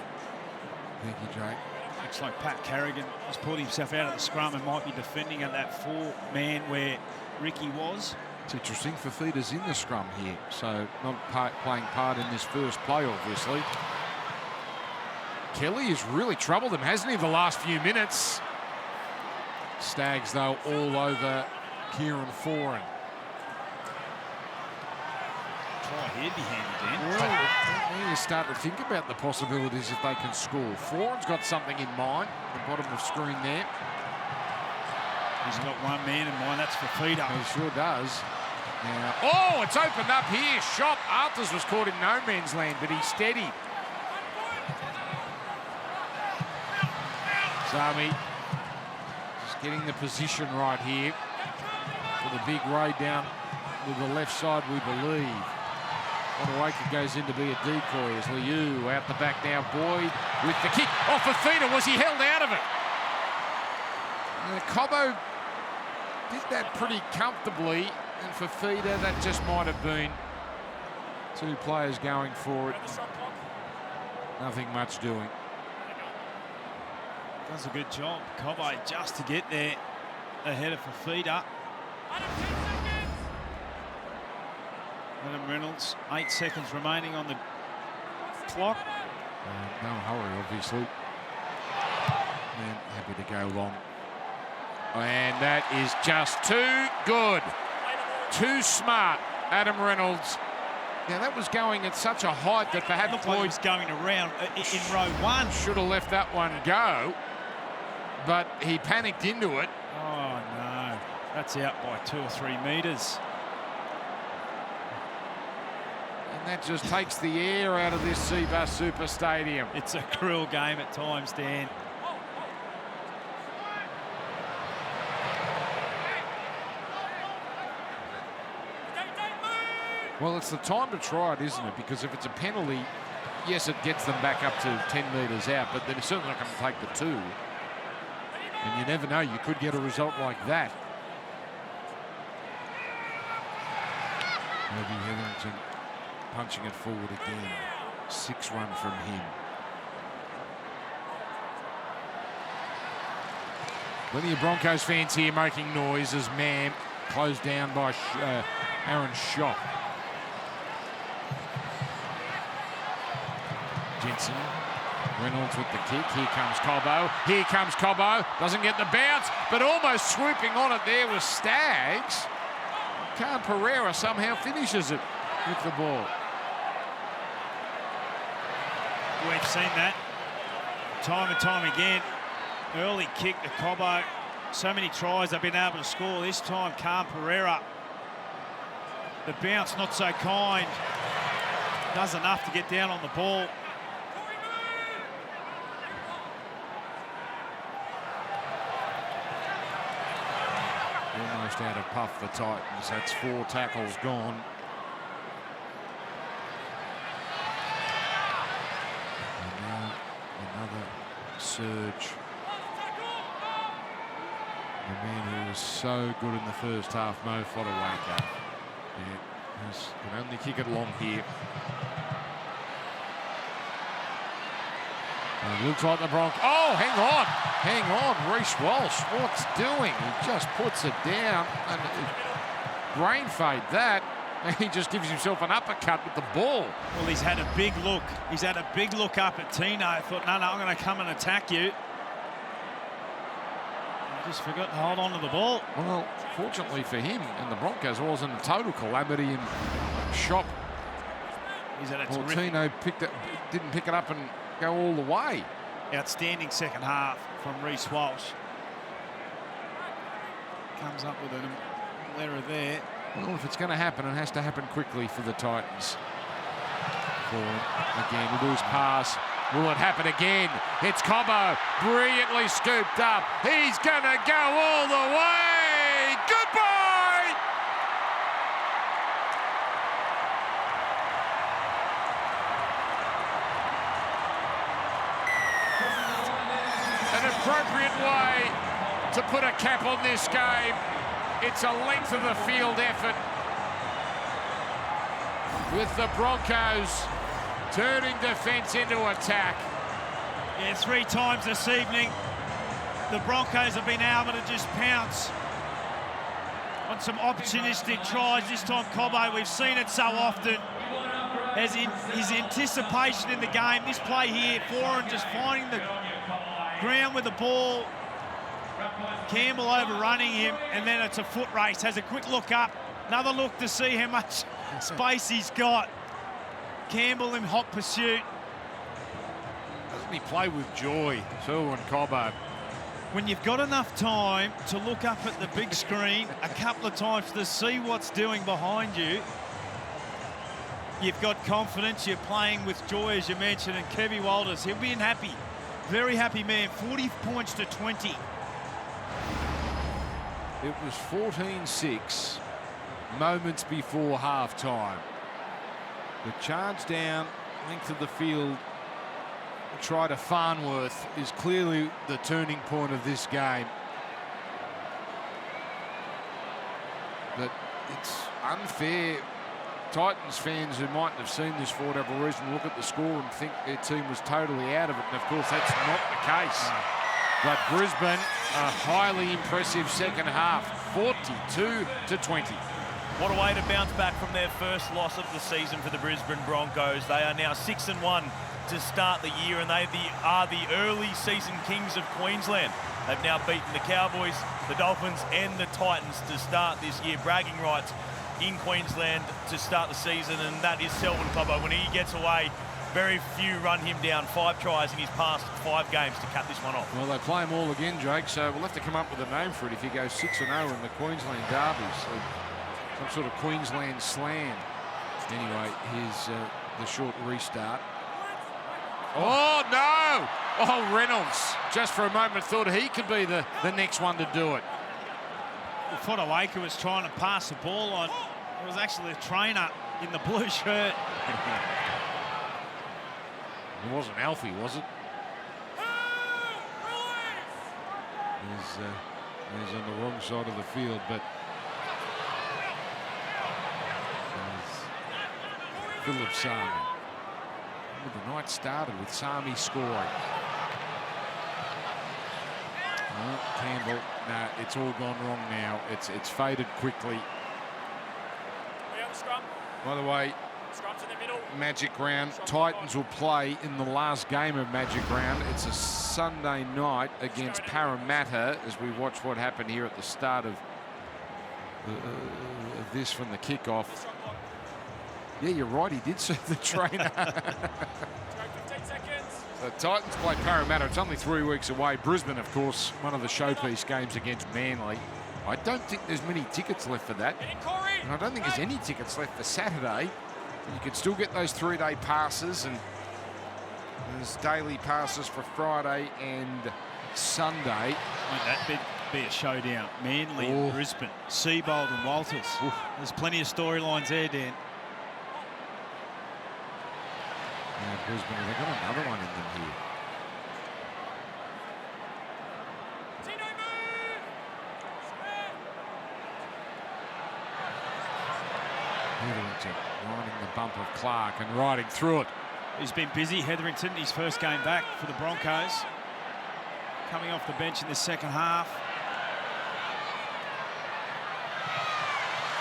Thank you, Jake. Looks like Pat Carrigan has pulled himself out of the scrum and might be defending at that 4-man where Ricky was. It's interesting. Fafita's in the scrum here, so not playing part in this first play, obviously. Kelly has really troubled him, hasn't he, the last few minutes? Stags, though, all over Kieran Foran. Try here be handy, Dan. Well, you start to think about the possibilities if they can score. Foran's got something in mind, the bottom of screen there. He's got one man in mind, that's for feeder. He sure does. Now, oh, it's opened up here. Shot. Arthurs was caught in no man's land, but he's steady. Sami just getting the position right here for the big raid down with the left side, we believe. Onuaka goes in to be a decoy as Liu out the back now. Boyd with the kick off Fafita. Was he held out of it? Cobbo did that pretty comfortably, and Fafita, that just might have been two players going for it. Nothing much doing. Does a good job, Cobbo, just to get there ahead of Fafita. Adam Reynolds, 8 seconds remaining on the clock. No hurry, obviously. Man, happy to go long. And that is just too good. Too smart, Adam Reynolds. Now, that was going at such a height that perhaps Boyd was going around in row one. Should have left that one go, but he panicked into it. Oh, no. That's out by 2 or 3 metres. And that just takes the air out of this Seabus Super Stadium. It's a cruel game at times, Dan. Well, it's the time to try it, isn't it? Because if it's a penalty, yes, it gets them back up to 10 metres out, but they're certainly not going to take the 2. And you never know, you could get a result like that. Maybe Hetherington punching it forward again. 6 run from him. Plenty of Broncos fans here making noise as Mam closed down by Aaron Schott. Jensen, Reynolds with the kick. Here comes Cobbo. Here comes Cobbo. Doesn't get the bounce, but almost swooping on it there was Staggs. Khan Pereira somehow finishes it with the ball. We've seen that time and time again. Early kick to Cobbo. So many tries they've been able to score. This time, Khan Pereira. The bounce not so kind. Does enough to get down on the ball. Almost out of puff for Titans. That's 4 tackles gone. And now another surge. The man who was so good in the first half, Mo Fodawaker. Yeah, can only kick it long here. And it looks like the Broncos. Oh, hang on, Reece Walsh. What's doing? He just puts it down and brain fade that. And he just gives himself an uppercut with the ball. Well, he's had a big look. He's had a big look up at Tino. Thought, no, I'm going to come and attack you. Just forgot to hold on to the ball. Well, fortunately for him and the Broncos, it wasn't a total calamity in shop. He's had a Tino didn't pick it up and go all the way. Outstanding second half from Reece Walsh. Comes up with an error there. Well, if it's going to happen, it has to happen quickly for the Titans. Again, a loose pass. Will it happen again? It's Cobbo, brilliantly scooped up. He's going to go all the way. Goodbye! An appropriate way to put a cap on this game. It's a length of the field effort with the Broncos turning defence into attack. Yeah, 3 times this evening, the Broncos have been able to just pounce on some opportunistic tries. This time, Cobbo, we've seen it so often. As in his anticipation in the game, this play here, Foran just finding the ground with the ball. Campbell overrunning him, and then it's a foot race. Has a quick look up, another look to see how much space he's got. Campbell in hot pursuit. Doesn't he play with joy, Selwyn Cobbo? when you've got enough time to look up at the big screen a couple of times to see what's doing behind you, you've got confidence, you're playing with joy, as you mentioned, and Kevy Walters, he'll be happy. Very happy man, 40 points to 20. It was 14-6 moments before half-time. The charge down, length of the field, try to Farnworth is clearly the turning point of this game. But it's unfair. Titans fans who mightn't have seen this for whatever reason look at the score and think their team was totally out of it. And, of course, that's not the case. But Brisbane, a highly impressive second half, 42-20. What a way to bounce back from their first loss of the season for the Brisbane Broncos. They are now 6-1 to start the year, and they are the early season kings of Queensland. They've now beaten the Cowboys, the Dolphins and the Titans to start this year. Bragging rights in Queensland to start the season, and that is Selwyn Cobbo. When he gets away, very few run him down. 5 tries in his past 5 games to cut this one off. Well, they play him all again, Jake, so we'll have to come up with a name for it if he goes 6-0 in the Queensland derbies. So some sort of Queensland slam. Anyway, here's the short restart. Oh, no! Oh, Reynolds, just for a moment, thought he could be the next one to do it. Fodawaker was trying to pass the ball on. It was actually a trainer in the blue shirt. It wasn't Alfie, was it? He's on the wrong side of the field, but Philip Sami. The night started with Sami scoring. Oh, Campbell, no, it's all gone wrong now. It's faded quickly. By the way, Magic Round, Titans will play in the last game of Magic Round. It's a Sunday night against Parramatta as we watch what happened here at the start of this from the kickoff. Yeah, you're right, he did serve the trainer. The Titans play Parramatta. It's only 3 weeks away. Brisbane, of course, one of the showpiece games against Manly. I don't think there's many tickets left for that. And I don't think there's any tickets left for Saturday. You can still get those 3-day passes, and there's daily passes for Friday and Sunday. That'd be a showdown. Manly and Brisbane, Seabold and Walters. Oof. There's plenty of storylines there, Dan. Yeah, Brisbane, they've got another one in them here. Hetherington lining the bump of Clark and riding through it. He's been busy, Hetherington, his first game back for the Broncos. Coming off the bench in the second half.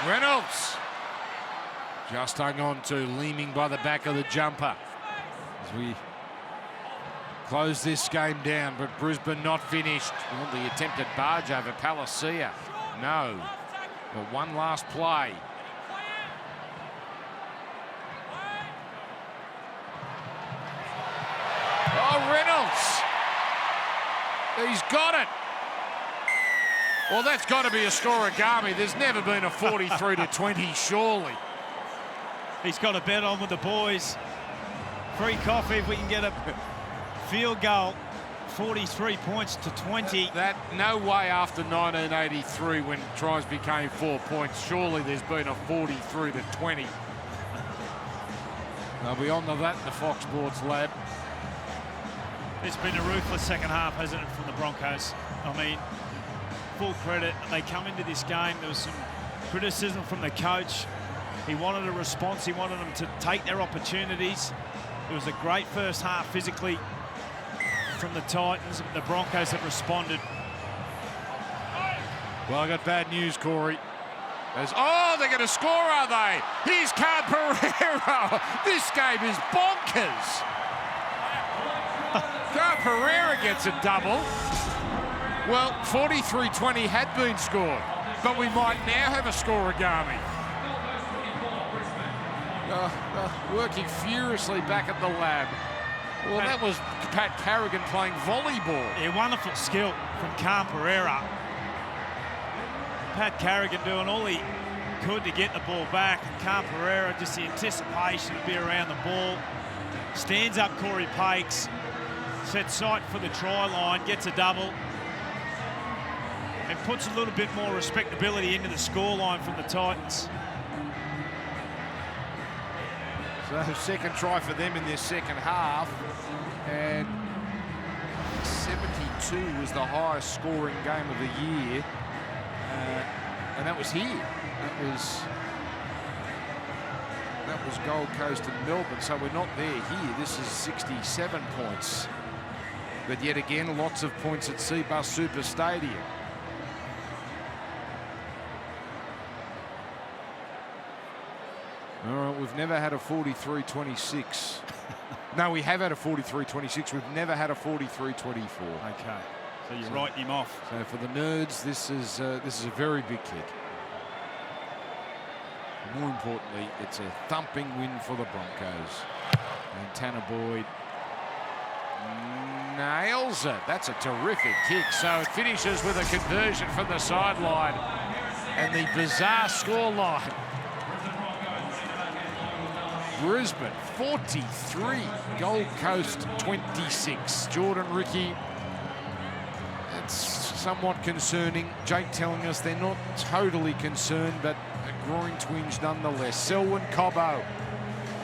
Reynolds just hung on to, leaning by the back of the jumper as we close this game down, but Brisbane not finished. Well, the attempted barge over Palacia. No, but one last play. Oh, Reynolds. He's got it. Well, that's got to be a scoregami. There's never been a 43-20, surely. He's got a bet on with the boys. Free coffee if we can get a field goal. 43 points to 20. That no way after 1983 when tries became 4 points. Surely there's been a 43-20. They'll be on to that in the Fox Sports lab. It's been a ruthless second half, hasn't it, from the Broncos? I mean, full credit. They come into this game, there was some criticism from the coach. He wanted a response. He wanted them to take their opportunities. It was a great first half physically from the Titans. The Broncos have responded. Well, I got bad news, Corey. Oh, they're going to score, are they? Here's Card Pereira. This game is bonkers. Card Pereira gets a double. Well, 43-20 had been scored, but we might now have a scoregami. Working furiously back at the lab. Well, that was Pat Carrigan playing volleyball. Yeah, wonderful skill from Cam Pereira. Pat Carrigan doing all he could to get the ball back. And Cam Pereira, just the anticipation to be around the ball. Stands up Corey Pakes, sets sight for the try line, gets a double, and puts a little bit more respectability into the scoreline from the Titans. So second try for them in their second half, and 72 was the highest scoring game of the year, and that was here. That was Gold Coast and Melbourne, so we're not there here. This is 67 points. But yet again, lots of points at Cbus Super Stadium. All right, we've never had a 43-26. No, we have had a 43-26. We've never had a 43-24. Okay, so you're writing him off. So for the Nerds, this is a very big kick. More importantly, it's a thumping win for the Broncos. And Tanner Boyd nails it. That's a terrific kick. So it finishes with a conversion from the sideline. And the bizarre scoreline. Brisbane 43, Gold Coast 26. Jordan Ricky, it's somewhat concerning. Jake telling us they're not totally concerned, but a groin twinge nonetheless. Selwyn Cobbo